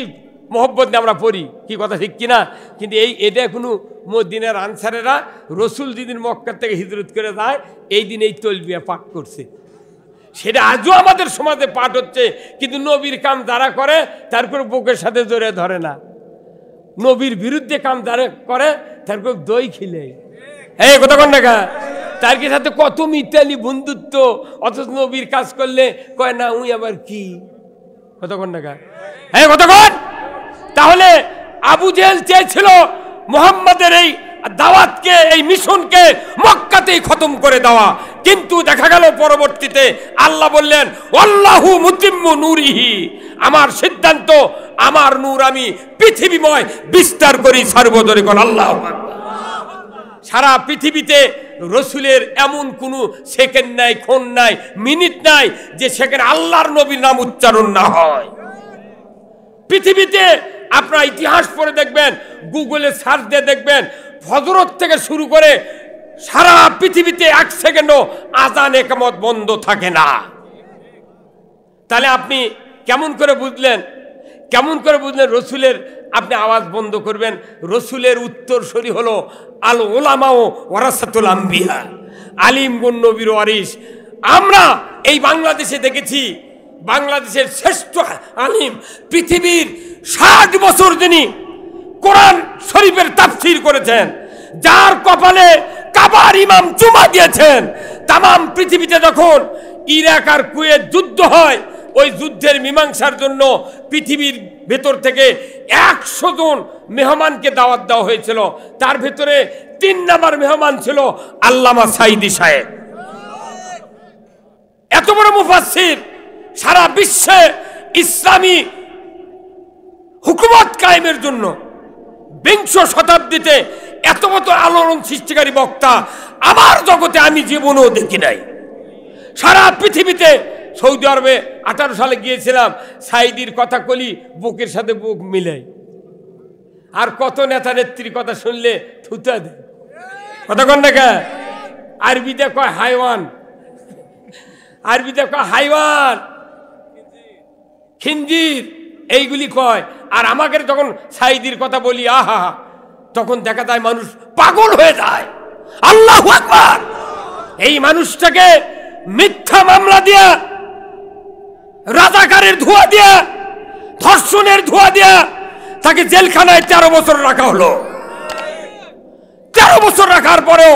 মোহব্বত নিয়ে আমরা পড়ি কি কথা ঠিক কিনা কিন্তু এটা এখনো মদিনার আনসারেরা রসুল যেদিন মক্কা থেকে হিজরত করে যায় এই দিন এই তলবিয়া পাঠ করছে সেটা আজও আমাদের সমাজে পাঠ হচ্ছে কিন্তু নবীর কাম যারা করে তারপর বুকের সাথে জড়িয়ে ধরে না নবীর বিরুদ্ধে কাম যারা করে তারপর দই খিলে এই কথা কন না তার সাথে কত মিতালি বন্ধুত্ব অথচ নবীর কাজ করলে কয় না উই আবার কি কথা কন না হ্যাঁ কথা কন তাহলে আবু জেহেল চেয়েছিল মুহাম্মাদের এই দাওয়াতকে এই মিশনকে মক্কাতেই খতম করে দেওয়া কিন্তু দেখা গেল পরবর্তীতে আল্লাহ বললেন আল্লাহু মুতিম্মু নূরিহি, আমার সিদ্ধান্ত, আমার নূর আমি পৃথিবীময় বিস্তার করি সর্বদরে কোন আল্লাহু আকবার। সারা পৃথিবীতে রসুলের এমন কোনো সেকেন্ড নাই, ক্ষণ নাই, মিনিট নাই যে সেখানে আল্লাহর নবীর নাম উচ্চারণ না হয়। পৃথিবীতে আপনারা ইতিহাস পড়ে দেখবেন, গুগলে সার্চ দিয়ে দেখবেন, ফজরত থেকে শুরু করে সারা পৃথিবীতে এক সেকেন্ডও আজান একামত বন্ধ থাকে না। তাহলে আপনি কেমন করে বুঝলেন রসুলের আপনি আওয়াজ বন্ধ করবেন? রসুলের উত্তরসূরি হলো আল উলামা ওয়ারাসাতুল আম্বিয়া, আলিমগণ নবীর ওয়ারিস। আমরা এই বাংলাদেশে দেখেছি, বাংলাদেশের শ্রেষ্ঠ আলিম, পৃথিবীর 60 বছর যিনি কোরআন শরীফের তাফসীর করেছেন, যার কপালে কাবার ইমাম চুমা দিয়েছেন। তাম পৃথিবীতে যখন ইরাক আর কুয়েত যুদ্ধ হয়, ওই যুদ্ধের মীমাংসার জন্য পৃথিবীর ভেতর থেকে 100 জন মেহমানকে দাওয়াত দেওয়া হয়েছিল। তার ভেতরে 3 নম্বর মেহমান ছিল আল্লামা সাঈদী সাহেব। এত বড় মুফাসসির, সারা বিশ্বে ইসলামী হুকুমত কায়েমের জন্য 20 শতাব্দীতে এত বড় আলোড়ন সৃষ্টিকারী বক্তা আমার জগতে আমি জীবনেও দেখি নাই। সারা পৃথিবীতে, সৌদি আরবে 18 সালে গিয়েছিলাম, সাঈদীর কথা কলি বুকের সাথে বুক মিলাই। আর কত নেতা নেত্রীর কথা শুনলে থুতা দেয়, কথা কন না। আরবিতে কয় হাইওয়ান, আরবিতে কয় হাইওয়ান, খিনজির, এইগুলি কয়। আর আমাকে যখন সাঈদীর কথা বলি, আহা, তখন দেখা যায় মানুষ পাগল হয়ে যায়। আল্লাহু আকবার! এই মানুষটাকে মিথ্যা মামলা দিয়া, রাজাকারের ধোঁয়া দিয়া, ধর্ষণের ধোঁয়া দিয়া তাকে জেলখানায় 13 বছর রাখা হলো। 13 বছর রাখার পরেও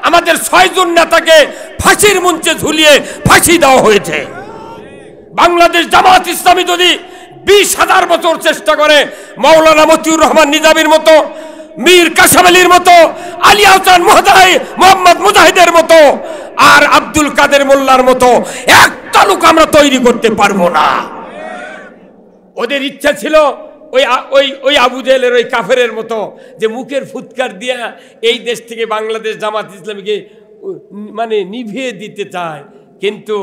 আমাদের 6 জন নেতাকে ফাঁসির মঞ্চে ঝুলিয়ে ফাঁসি দেওয়া হয়েছে। বাংলাদেশ জামাত ইসলামী যদি 20,000 বছর চেষ্টা করে, মাওলানা মতিউর রহমান নিজামীর মতো, মীর কাসেম আলীর মতো, আলী আহসান মোহাম্মদ মুজাহিদের মতো, আর আব্দুল কাদের মোল্লার মতো একটা লোক আমরা তৈরি করতে পারবো না। ওদের ইচ্ছা ছিল ওই আবু জেহেলের ওই কাফেরের মতো, যে মুখের ফুৎকার দিয়া এই দেশ থেকে বাংলাদেশ জামাত ইসলামীকে মানে নিভিয়ে দিতে চায়। কিন্তু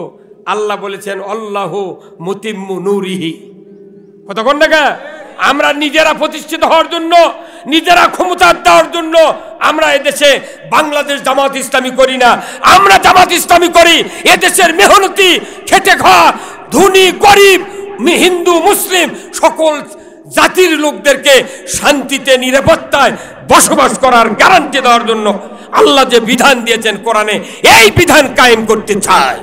আল্লাহ বলেছেন আল্লাহু মুতিম্মু নূরিহি, কথা কোন না। আমরা নিজেরা প্রতিষ্ঠিত হওয়ার জন্য, নিজেরা ক্ষমতা দেওয়ার জন্য আমরা এদেশে বাংলাদেশ জামাত ইসলামী করি না। আমরা জামাত ইসলামী করি এদেশের মেহনতি, খেটে খাওয়া, ধনী গরিব, হিন্দু মুসলিম সকল জাতির লোকদেরকে শান্তিতে নিরাপত্তায় বসবাস করার গ্যারান্টি দেওয়ার জন্য আল্লাহ যে বিধান দিয়েছেন কোরআনে, এই বিধান কায়েম করতে চায়।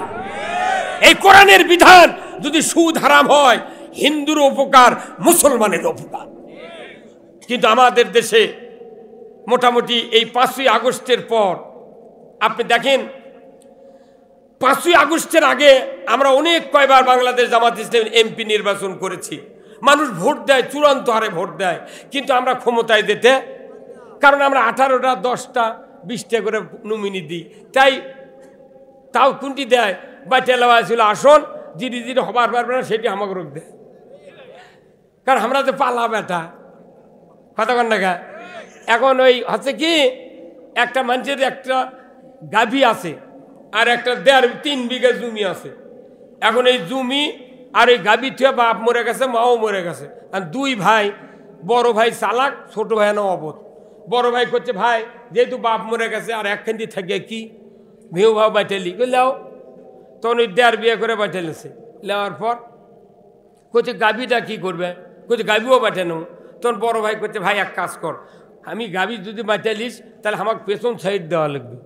এই কোরআনের বিধান যদি সুদ হারাম হয়, হিন্দুর উপকার, মুসলমানের উপকার। কিন্তু আমাদের দেশে মোটামুটি এই 5ই আগস্টের পর আপনি দেখেন, 5ই আগস্টের আগে আমরা অনেক কয়বার বাংলাদেশ জামাত ইসলামী এমপি নির্বাচন করেছি। মানুষ ভোট দেয়, চূড়ান্ত হারে ভোট দেয়, কিন্তু আমরা ক্ষমতায় যেতে, কারণ আমরা 18টা 10টা 20টা করে নমিনি দিই। তাও কোনটি দেয়? বা টেলাওয়া ছিল আসন, যিনি যিনি হবার পারবে না সেটি আমাকে রোগ দেয়, কারণ আমরা তো পালা বেটা, কথা কন না। এখন ওই হচ্ছে কি, একটা মানুষের একটা গাভী আছে আর একটা 3 বিঘা জমি আছে। এখন এই জমি আর এই গাভী থেকে বাপ মরে গেছে, মাও মরে গেছে, আর 2 ভাই, বড় ভাই চালাক, ছোট ভাই না অবধ। বড় ভাই করছে, ভাই যেহেতু বাপ মরে গেছে আর একখানি থাকে কি ভেউ ভাও বাইটেলি লাও, তখন ওই 1.5 বিয়ে করে বাইটেলেছে। নেওয়ার পর করছে গাভীটা কি করবে, করছে গাভীও বাঁচানো। তখন বড় ভাই করছে, ভাই এক কাজ কর, আমি গাভী যদি বাঁচালিস তাহলে আমাকে পেছন সাইড দেওয়া লাগবে।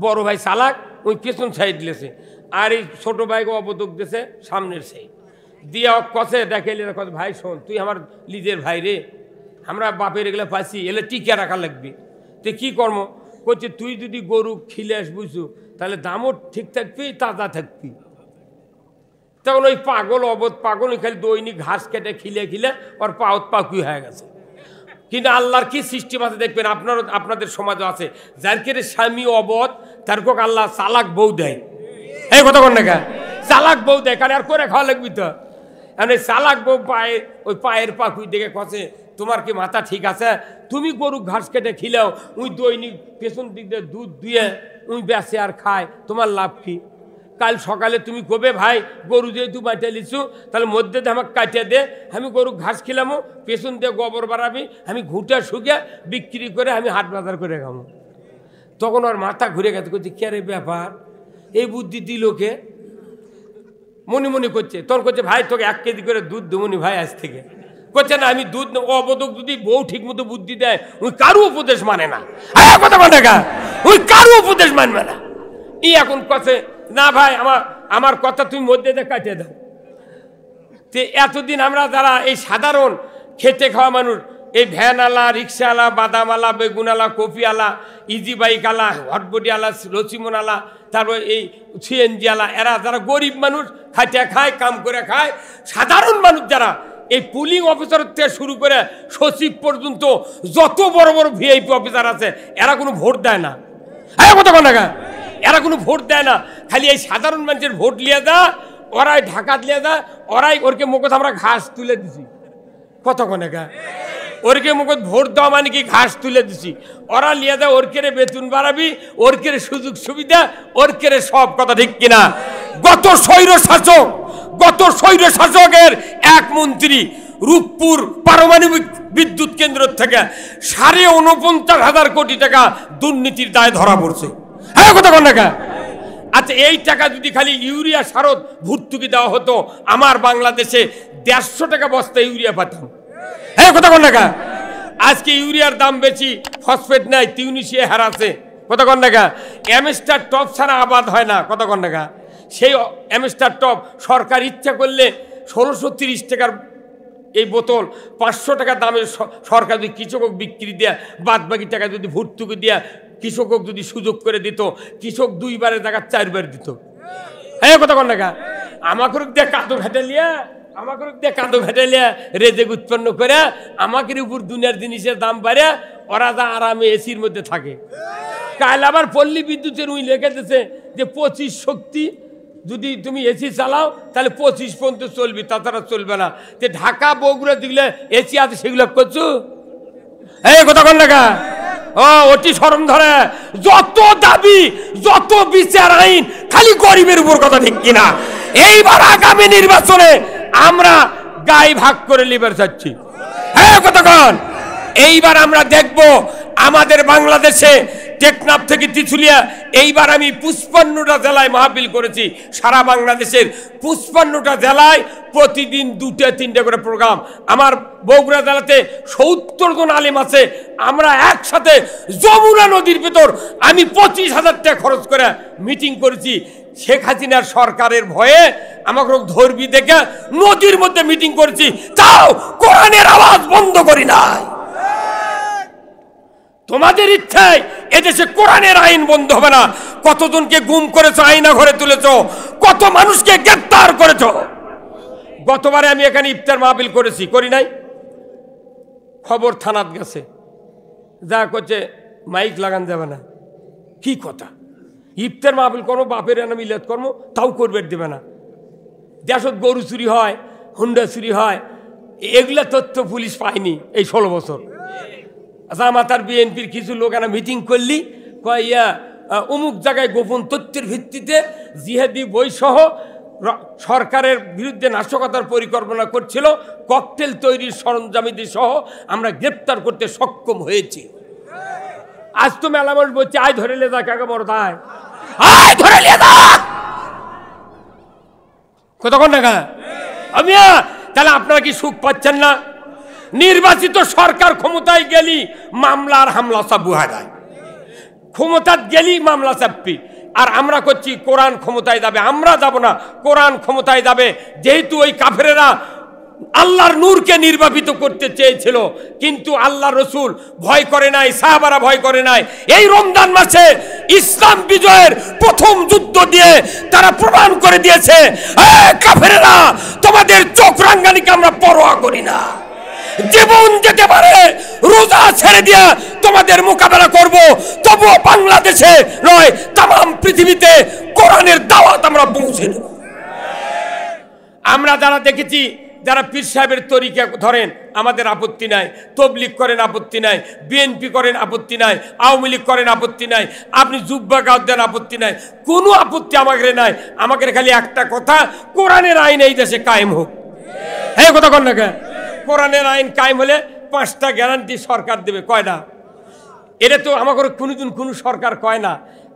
বড় ভাই চালাক, ওই পেছন সাইড লেছে, আর এই ছোটো ভাইকে অবদক দিয়েছে সামনের সাইড দিয়ে কষে দেখে কথা, ভাই শোন, তুই আমার লিজের ভাই রে, আমরা বাপের এগুলো পাইছি, এলে টিকে রাখা লাগবে। তো কী কর্ম করছে, তুই যদি গরু খিলাস বুঝু তাহলে দামও ঠিক থাকবি, তাজা থাকবি। তখন ওই পাগল অবধ পাগল খালি দৈনিক ঘাস কেটে খিলে ওর পাওত পাকুই হয়ে গেছে। কিন্তু আল্লাহর কি সিস্টেম আছে দেখবেন, আপনাদের সমাজও আছে, যার কেটে স্বামী অবধ তার কোক আল্লাহ চালাক বউ দেয়। এই কথা কন না, চালাক বউ দেয়, কারণ আর করে খাওয়া লাগবি তো। মানে চালাক বউ পায়ে ওই পায়ের পাখুই দেখে কষে, তোমার কি মাথা ঠিক আছে? তুমি গরু ঘাস কেটে খিলাও, উই দৈনিক পেছন দিক দিয়ে দুধ দিয়ে উই বেচে আর খায়, তোমার লাভ কি? কাল সকালে তুমি কবে ভাই গরু যেহেতু বাঁচা লিছু, তাহলে মধ্যে দিয়ে আমাকে কাটিয়ে দে, আমি গরু ঘাস খিলামো, পেছন দিয়ে গোবর বাড়াবি, আমি ঘুঁটে শুকে বিক্রি করে আমি হাট বাজার করে খামো। তখন ওর মাথা ঘুরে গেছে, করছে কে রে ব্যাপার, এই বুদ্ধি দিল কে? মনে মনে করছে, তখন করছে ভাই তোকে 1 কেজি করে দুধ দেবনি ভাই আজ থেকে। করছে না আমি দুধ অবদক যদি বউ ঠিক মতো বুদ্ধি দেয়, ওই কারু উপদেশ মানে না। কথা মানে ওই কারু উপদেশ মানবে না। এখন কাছে না ভাই আমার কথা তুমি মধ্যে দিয়ে কাটিয়ে দাও। তো এতদিন আমরা যারা এই সাধারণ খেটে খাওয়া মানুষ, এই ভ্যানওয়ালা, রিক্সাওয়ালা, বাদামওয়ালা, বেগুনওয়ালা, কপিওয়ালা, ইজি বাইকওয়ালা, হটবডিওয়ালা, লসিমনওয়ালা, তারপর এই সিএনজিওয়ালা, এরা যারা গরিব মানুষ খাটিয়া খায়, কাম করে খায়, সাধারণ মানুষ যারা এই পুলিং অফিসার থেকে শুরু করে সচিব পর্যন্ত যত বড় বড় ভিআইপি অফিসার আছে, এরা কোনো ভোট দেয় না। হ্যাঁ কথা বল না, এরা কোনো ভোট দেয় না, খালি এই সাধারণ মানুষের ভোট লিয়ে যা, ওরাই ঢাকা লিয়ে যা, ওরাই ওরকে মুখত আমরা ঘাস তুলে দিছি। কথা কনে গা, ওরকে মুখত ভোট দেওয়া মানে কি ঘাস তুলে দিছি, ওরা লিয়ে যা, ওরকেরে বেতন বাড়াবি, ওরকেরে সুযোগ সুবিধা, ওরকেরে সব। কথা ঠিক কিনা? গত স্বৈর শাসকের এক মন্ত্রী রূপপুর পারমাণবিক বিদ্যুৎ কেন্দ্র থেকে 49,500 কোটি টাকা দুর্নীতির দায়ে ধরা পড়ছে। হ্যাঁ কথা কন না। আচ্ছা এই টাকা যদি খালি ইউরিয়া সারত ভর্তুকি দেওয়া হতো, আমার বাংলাদেশে 150 টাকা বস্তা ইউরিয়া পাতাম। হ্যাঁ কথা কন না। আজকে ইউরিয়ার দাম বেশি, ফসফেট নাই, তিউনিসিয়া হারাছে। কথা কন না। অ্যামস্টার টপ ছাড়া আবাদ হয় না। কথা কন না। সেই অ্যামস্টার টপ সরকার ইচ্ছা করলে 1630 টাকার এই বোতল 500 টাকা দামে সরকার যদি কৃষকক বিক্রি দেয়া, বাদ বাকি টাকা যদি ভর্তুকি দেয়া কৃষকক যদি সুযোগ করে দিত, কৃষক 2 বারের জায়গা 4 বার দিত। হ্যাঁ কথা কন না। আমাকে দিয়ে কাঁদো ঘাটালিয়া রেজেক উৎপন্ন করে আমাদের উপর দুনিয়ার জিনিসের দাম বাড়ে, ওরা যা আরামে এসির মধ্যে থাকে। কাল আবার পল্লী বিদ্যুতের উই লেগে দিয়েছে যে 25 শক্তি যদি তুমি এসি চালাও তাহলে 25 পর্যন্ত চলবি, তাছাড়া চলবে না। যে ঢাকা বগুড়া দিলে এসি আছে সেগুলো করছো। এই কথা কন না। অতি শরম ধরে, যত দাবি, যত বিচার আইন, খালি গরিবের উপর। কথা ঠিক কিনা? এইবার আগামী নির্বাচনে আমরা গায়ে ভাগ করে লিবার চাচ্ছি। হ্যাঁ কথা কন। এইবার আমরা দেখব আমাদের বাংলাদেশে টেকনাফ থেকে তিতুলিয়া, এইবার আমি 55টা জেলায় মাহফিল করেছি। সারা বাংলাদেশের 55টা জেলায় প্রতিদিন 2-3টা করে প্রোগ্রাম। আমার বগুড়া জেলাতে 70 জন আলেম আছে। আমরা একসাথে যমুনা নদীর ভেতর আমি 25,000 টাকা খরচ করে মিটিং করেছি। শেখ হাসিনার সরকারের ভয়ে আমাকে ধরবি দেখে নদীর মধ্যে মিটিং করেছি, তাও কোরআনের আওয়াজ বন্ধ করি নাই। তোমাদের ইচ্ছায় এদেশে কোরআনের আইন বন্ধ হবে না। কতজনকে গুম করেছো, আয়না ঘরে তুলেছো, কত মানুষকে গ্রেফতার করেছো। গতবারে আমি এখানে ইফতার মাহফিল করেছি, করি নাই? খবর থানাত গেছে, যা করছে মাইক লাগান যাবে না। কি কথা? ইফতার মাহফিল করবো, বাপের এনে মিলাদ কর্ম, তাও করবে দেবে না। দেশত গরু চুরি হয়, হুন্ডা চুরি হয়, এগুলা তথ্য পুলিশ পায়নি এই 16 বছর। জামাতার বিএনপির কিছু লোক এরা মিটিং করলি, কয় ইয়া অমুক জায়গায় গোপন তথ্যের ভিত্তিতে জিহাদি বইসহ সরকারের বিরুদ্ধে নাশকতার পরিকল্পনা করছিল, ককটেল তৈরির সরঞ্জামিদি সহ আমরা গ্রেপ্তার করতে সক্ষম হয়েছি। আজ তো মেলা মানুষ বলছে আয় ধরে লে যা, কাকা বড় দায় আয় ধরে লে যা। কতক্ষণ টাকা আমি, তাহলে আপনারা কি সুখ পাচ্ছেন না? নির্বাচিত সরকার ক্ষমতায় গেলি মামলা আর হামলা সব বুঝা যায়, ক্ষমতা গেলি মামলা চাপি। আর আমরা করছি কোরআন ক্ষমতায় যাবে, আমরা যাব না, কোরআন ক্ষমতায় যাবে। যেহেতু ওই কাফেরেরা আল্লাহর নূরকে নির্বাপিত করতে চেয়েছিল, কিন্তু আল্লাহ রসুল ভয় করে নাই, সাহাবারা ভয় করে নাই। এই রমজান মাসে ইসলাম বিজয়ের প্রথম যুদ্ধ দিয়ে তারা প্রমাণ করে দিয়েছে, কাফেরেরা তোমাদের চোখ রাঙ্গানিকে আমরা পরোয়া করি না। জীবন যেতে পারে, রোজা ছেড়ে দিয়া তোমাদের মোকাবেলা করব, তবুও বাংলাদেশে নয় তাম পৃথিবীতে কোরআনের দাওয়াত আমরা পৌঁছে দেব। আমরা যারা দেখেছি, যারা পীর সাহেবের তরিকা ধরেন আমাদের আপত্তি নাই, তবলিগ করেন আপত্তি নাই, বিএনপি করেন আপত্তি নাই, আওয়ামী লীগ করেন আপত্তি নাই, আপনি জুব্বা গাও দেন আপত্তি নাই, কোনো আপত্তি আমাদের নাই। আমাদের খালি একটা কথা, কোরআনের আইন এই দেশে কায়েম হোক। হ্যাঁ, কথা কন না কেন? কোরআনের আইন কায়েম হলে 5টা গ্যারান্টি সরকার দেবে। কয়টা? এটা তো আমাদের কোনোদিন কোনো সরকার কয় না।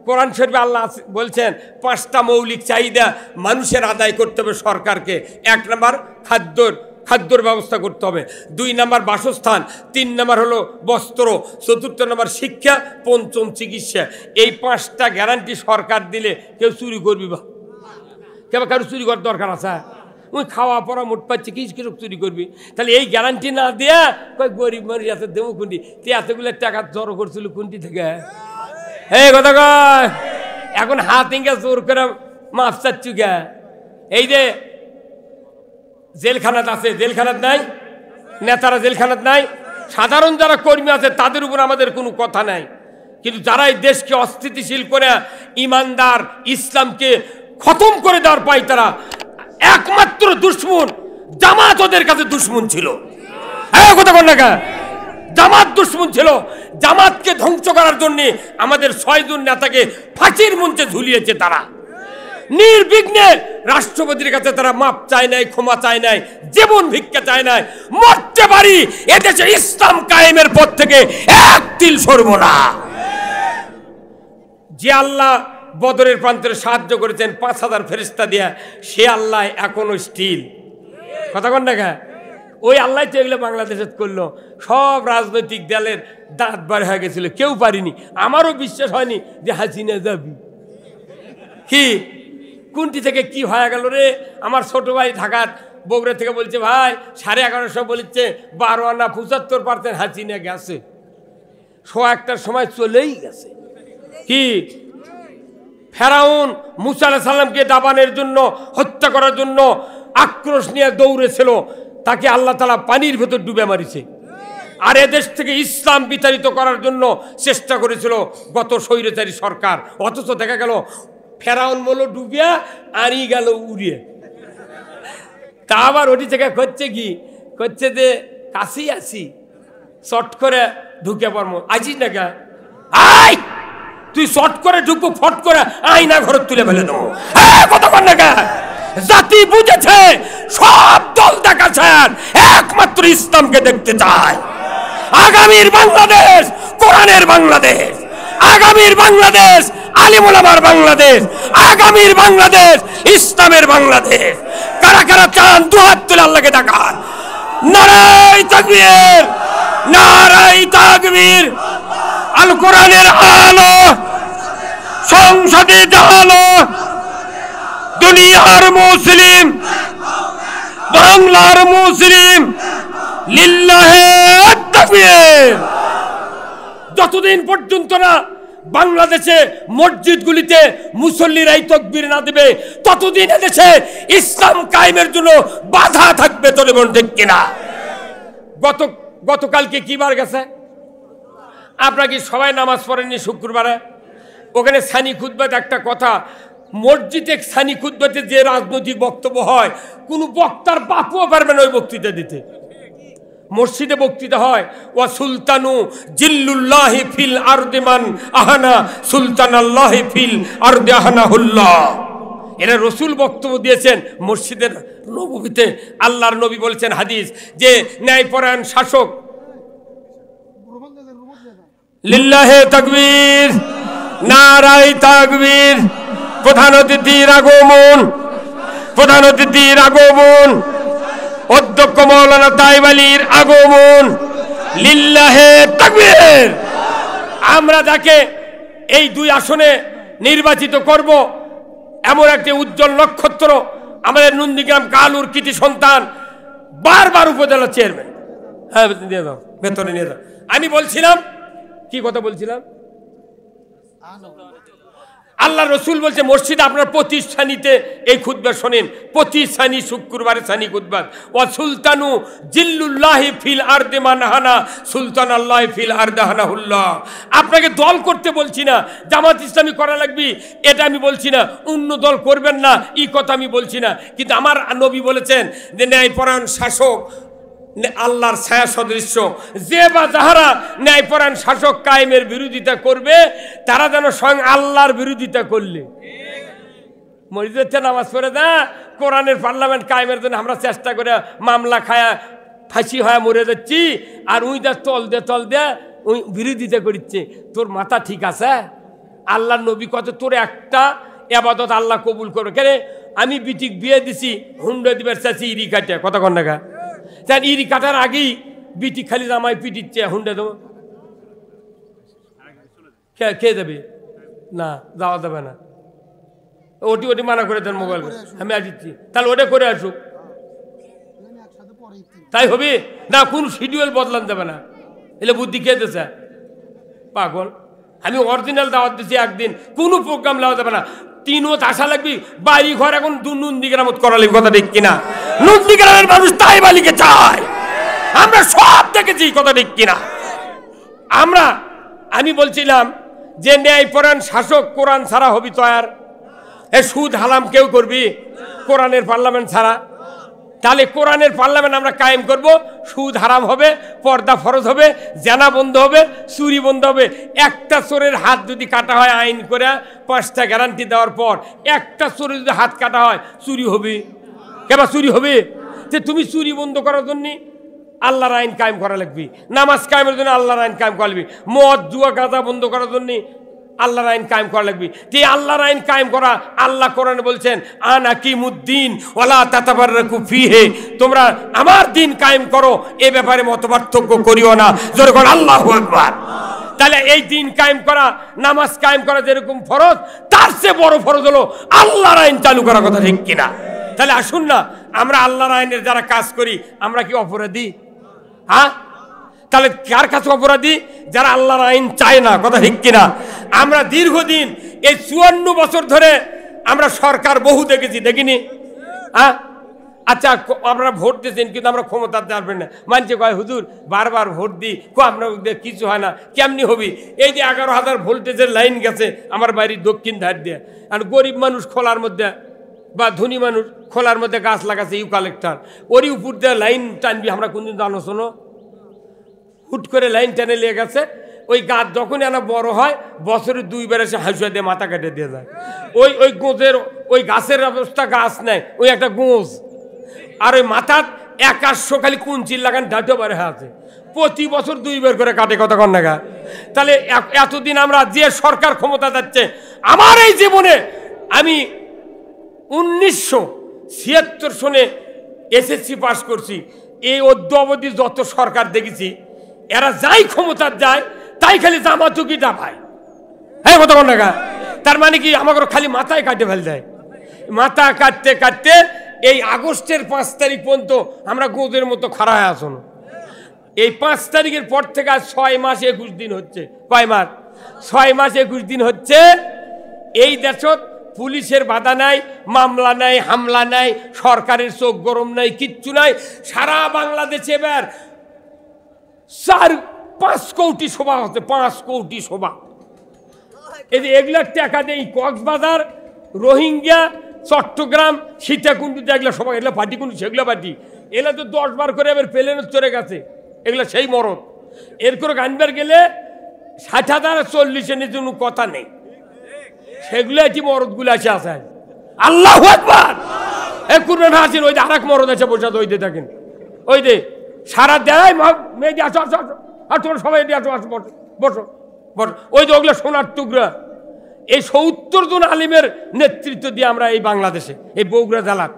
কোরআন শরীফে আল্লাহ বলছেন 5টা মৌলিক চাহিদা মানুষের আদায় করতে হবে সরকারকে। 1 নম্বর খাদ্যর ব্যবস্থা করতে হবে, 2 নম্বর বাসস্থান, 3 নম্বর হলো বস্ত্র, 4 নম্বর শিক্ষা, 5ম চিকিৎসা। এই 5টা গ্যারান্টি সরকার দিলে কেউ চুরি করবি বা কেউ কারো চুরি করার দরকার আছে? ওই খাওয়া পড়া মোট পাচ্ছে, কি চুরি করবি? তাহলে এই গ্যারান্টি না দেয়া কয় গরিব মানুষ এত দেবো কোনটি? তুই এতগুলো টাকা জড়ো করছিল কোনটি থেকে? এই কথা কয়, এখন হাত ইঙ্গা জোর করে মাছ চাচ্ছু গে? এই যে জেলখানাত আছে, জেলখানাত নাই, নেতারা জেলখানাত নাই, সাধারণ যারা কর্মী আছে তাদের উপর আমাদের কোনো কথা নাই। কিন্তু যারা এই দেশকে অস্থিতিশীল করে ইমানদার ইসলামকে খতম করে দেওয়ার পায়, তারা একমাত্র দুশ্মন জামাত ওদের কাছে দুশ্মন ছিল। হ্যাঁ, কথা বল না, জামাত দুশ্মন ছিল। জামাতকে ধ্বংস করার জন্য আমাদের 6 জন নেতাকে ফাঁসির মঞ্চে ঝুলিয়েছে তারা। নির্বিঘ্নে রাষ্ট্রপতির কাছে তারা মাপ চায় নাই, ক্ষমা চায় নাই, জীবন ভিক্ষা চায় নাই। মরতে পারি, এদেশে ইসলাম কায়েমের পর থেকে এক তিল সরব না। যে আল্লাহ বদরের প্রান্তরে সাহায্য করেছেন 5000 ফেরেশতা দিয়া, সে আল্লাহ এখনো স্টিল। কথা কন না গা? ওই আল্লাহ তো এগুলো বাংলাদেশে করলো। সব রাজনৈতিক দলের দাঁত বার হয়ে গেছিল, কেউ পারিনি। আমারও বিশ্বাস হয়নি যে হাসিনা যাবি। কি কোনটি থেকে কি হয়ে গেল রে? আমার ছোট ভাই ঢাকার বগুড়া থেকে বলছে, ভাই 11:30 বলছে 12 আনা 75% হাসিনা গেছে। 1:00টার সময় চলেই গেছে। কি ফেরাউন মুসা আলাইহিস সালামকে দাবানের জন্য, হত্যা করার জন্য আক্রোশ নিয়ে দৌড়েছিল, তাকে আল্লাহ তাআলা পানির ভেতর ডুবে মারিছে। আর এদেশ থেকে ইসলাম বিতাড়িত করার জন্য চেষ্টা করেছিল গত স্বৈরাচারী সরকার। অথচ দেখা গেল ফেরাউন বলল ডুবিয়া, আনি গেল উড়িয়ে। তা আবার ওটি থেকে করছে কি, করছে যে কাছেই আসি, শর্ট করে ঢুকে পড়বো। আসিস না কে? আয় তুই শর্ট করে ঢুকবো, ফট করে আয়না ঘরে তুলে ফেলে দেবো। কত কর না কে? জাতি বুঝেছে, সব দল দেখাচ্ছেন, একমাত্র ইসলামকে দেখতে চায়। আগামীর বাংলাদেশ কোরআনের বাংলাদেশ, আগামীর বাংলাদেশ আলিম ওলামার বাংলাদেশ, আগামীর বাংলাদেশ ইসলামের বাংলাদেশ। কারা কারা চান দুহাত তুলে আল্লাহকে দেখান। নারায়ে তাকবীর, নারায়ে তাকবীর। আল কোরআনের আলো সংসদে জ্বালো, দুনিয়ার মুসলিম, বাংলার মুসলিম, লিল্লাহে তাকবীর। যতদিন পর্যন্ত না বাংলাদেশে মসজিদগুলিতে মুসল্লিরাই তাকবীর না দেবে, ততদিন এদেশে ইসলাম কায়েমের জন্য বাধা থাকবে। তোর মন ঠিক কিনা? গতকালকে কি বার গেছে? আপনারা কি সবাই নামাজ পড়েননি শুক্রবারে? ওখানে সানি খুতবাতে একটা কথা, মসজিদে সানি খুতবাতে যে রাজনৈতিক বক্তব্য হয়, কোনো বক্তার বাপও পারবে না ওই বক্তৃতা দিতে। মসজিদে বক্তৃতা হয়, ওয়া সুলতানু জিল্লুল্লাহি ফিল আরদি মান আহানা সুলতানাল্লাহি ফিল আরদি আহানাহুল্লাহ। এরা রসুল বক্তব্য দিয়েছেন মসজিদের নববীতে। আল্লাহর নবী বলেছেন হাদিস, যে ন্যায়পরায়ণ শাসক, লিল্লাহে তাকবীর, নারায়ে তাকবীর। প্রধান অতিথির আগমন, প্রধান অতিথির আগমন, অধ্যক্ষ মাওলানা তাইব আলীর আগমন, লিল্লাহে তাকবীর। আমরা যাকে এই 2 আসনে নির্বাচিত করব, এমন একটি উজ্জ্বল নক্ষত্র, আমাদের নন্দীগ্রাম কালুর কৃতি সন্তান, বারবার উপজেলা চেয়ারম্যান। হ্যাঁ, নিয়ে যাও, ভেতরে নিয়ে যাও। আমি বলছিলাম, কি কথা বলছিলাম? আল্লাহ রসুল বলছে মসজিদে আপনার প্রতিষ্ঠানীতে এই খুতবা শোনেন, প্রতিষ্ঠানী শুক্রবারে সানি খুতবা। ওয়া সুলতানু জিল্লুল্লাহি ফিল আরদি মানহানা সুলতান আল্লাহ ফিল আরদাহানাহুল্লাহ। আপনাকে দল করতে বলছি না, জামাত ইসলামী করা লাগবে এটা আমি বলছি না, অন্য দল করবেন না এই কথা আমি বলছি না, কিন্তু আমার নবী বলেছেন যে ন্যায়পরায়ণ শাসক আল্লাহর ছায়া সদৃশ্য, যে বা যাহারা ন্যায়পরায়ণ শাসক কায়েমের বিরোধিতা করবে তারা যেন স্বয়ং আল্লাহর বিরোধিতা করলে। মসজিদে নামাজ পড়ে না, কোরআনের পার্লামেন্ট কায়েমের জন্য আমরা চেষ্টা করে মামলা খায়া ফাঁসি হয়ে মরে যাচ্ছি, আর উই দা তল দে ওই বিরোধিতা করছে। তোর মাথা ঠিক আছে? আল্লাহর নবী কত তোর একটা এবাদত আল্লাহ কবুল করবে কেন? আমি বিটিক বিয়ে দিছি, হুন্ডা দিবার চাচ্ছি ইরি কাটে, কথা কন না তার ইরি কাটার আগেই বিটি খালি জামাই পিটিচ্ছে, হুন্ডা দেবো খেয়ে যাবে না, যাওয়া যাবে না, ওটি মানা করে দেন মোবাইল আমি আসছি, তাহলে ওটা করে আসুক, তাই হবে না, কোন শিডিউল বদলান যাবে না, এলে বুদ্ধি খেয়ে দিয়েছে পাগল। আমি অরিজিনাল দাওয়াত দিচ্ছি, একদিন কোনো প্রোগ্রাম নেওয়া যাবে না, 3 ওয়াক্ত আসা লাগবে, বাড়ি ঘর এখন নন্দীগ্রামত করা লাগবে, কথা ঠিক কিনা? নন্দীগ্রামের মানুষ তাই বালিকে চায়, আমরা সব দেখেছি, কথা ঠিক কিনা? আমি বলছিলাম যে ন্যায়পরায়ণ শাসক কোরআন ছাড়া হবি তৈয়ার? এ সুদ হালাম কেউ করবি কোরআনের পার্লামেন্ট ছাড়া? তাহলে কোরআনের পার্লামেন্ট আমরা কায়েম করব, সুদ হারাম হবে, পর্দা ফরজ হবে, জেনা বন্ধ হবে, চুরি বন্ধ হবে। একটা চোরের হাত যদি কাটা হয় আইন করে 5টা গ্যারান্টি দেওয়ার পর, একটা চোরের যদি হাত কাটা হয় চুরি হবে, কেবা চুরি হবে? যে তুমি চুরি বন্ধ করার জন্য আল্লাহর আইন কায়েম করা লাগবে, নামাজ কায়েমের জন্য আল্লাহর আইন কায়েম করা লাগবে, মদ জুয়া গাঁজা বন্ধ করার জন্য আল্লাহর আইন কায়েম করা লাগবে। যে আল্লাহর আইন কায়েম করা, আল্লাহ কোরআনে বলছেন আন আকিমুদ্দিন ওয়ালা তাতাফাররাকু ফিহি, তোমরা আমার দিন কায়েম করো, এ ব্যাপারে মতপার্থক্য করিও না, জোরে বল আল্লাহু আকবার। তাহলে এই দিন কায়েম করা, নামাজ কায়েম করা যেরকম ফরজ, তার চেয়ে বড় ফরজ হলো আল্লাহর আইন চালু করা, কথা ঠিক কিনা? তাহলে আসুন না, আমরা আল্লাহর আইনের যারা কাজ করি আমরা কি অপরাধী? হ্যাঁ, তাহলে কার কাছে অপরাধী? যারা আল্লাহর আইন চায় না, কথা ঠিক কিনা? আমরা দীর্ঘদিন এই 54 বছর ধরে আমরা সরকার বহু দেখেছি, দেখিনি? হ্যাঁ, আচ্ছা আপনারা ভোট দিয়েছেন কিন্তু আমরা ক্ষমতা পারবেন না, মানছে কয় হুজুর বারবার ভোট দিই, আপনার কিছু হয় না, কেমনি হবি? এই যে 11,000 ভোল্টেজের লাইন গেছে আমার বাড়ির দক্ষিণ ধার দিয়ে, আর গরিব মানুষ খোলার মধ্যে বা ধনী মানুষ খোলার মধ্যে গাছ লাগাচ্ছে ইউকালেক্টার, ওরই উপর দিয়ে লাইন টানবি, আমরা কোনদিন জানো শোনো? হুট করে লাইন টেনে লেগে গেছে, ওই গাছ যখন এনা বড় হয় বছরে 2 বার এসে হাসুয়া দিয়ে মাথা কেটে দিয়ে যায়। ওই গোঁজের ওই গাছের অবস্থা, গাছ নেয় ওই একটা গোঁজ, আর ওই মাথার 100 খালি কুঞ্চির লাগান ডাটো বারে আছে, প্রতি বছর 2 বার করে কাটে, কথা কন না? তাহলে এতদিন আমরা যে সরকার ক্ষমতা যাচ্ছে, আমার এই জীবনে আমি 1976 সনে এসএসসি পাস করছি, এই অদ্যাবধি যত সরকার দেখেছি এরা যাই ক্ষমতার যায় তাই খালি জামাতুকিটা পায়, হ্যাঁ কথা বল না? তার মানে কি আমাকে খালি মাথায় কাটে ফেল দেয়, মাথা কাটতে কাটতে এই আগস্টের 5 তারিখ পর্যন্ত আমরা গোঁদের মতো খাড়া হয়ে আসুন। এই 5 তারিখের পর থেকে আজ 6 মাস 21 দিন হচ্ছে, কয় মাস? 6 মাস 21 দিন হচ্ছে। এই দেশত পুলিশের বাধা নাই, মামলা নাই, হামলা নাই, সরকারের চোখ গরম নাই, কিচ্ছু নাই। সারা বাংলাদেশে এবার 4-5 কোটি সভা হচ্ছে, 5 কোটি সভা। এই যে এগুলার টাকা দেয় কক্সবাজার, রোহিঙ্গা, চট্টগ্রাম, সীতাকুণ্ডুতে এগুলো সভা, এগুলো পার্টি কোন সেগুলো পার্টি, এগুলো তো 10 বার করে এবার প্লেনে চড়ে গেছে, এগুলো সেই মরদ। এর করে গানবার গেলে 60,000 40-এর নিচে কোনো কথা নেই, সেগুলো কি মরদগুলো আছে আছে। আল্লাহু আকবার। এ কুরবান হাসির ওই যে আরেক মরদ আছে বসে, ওই যে দেখেন, ওই যে সারা দেয় মেয়েদি আসো আসো আসো, আর তোমরা সবাই আসো আসো বসো বসো বসো, ওই যে ওগুলো সোনার টুকরা। এই 70 জন আলিমের নেতৃত্ব দিয়ে আমরা এই বাংলাদেশে এই বগুড়া জেলার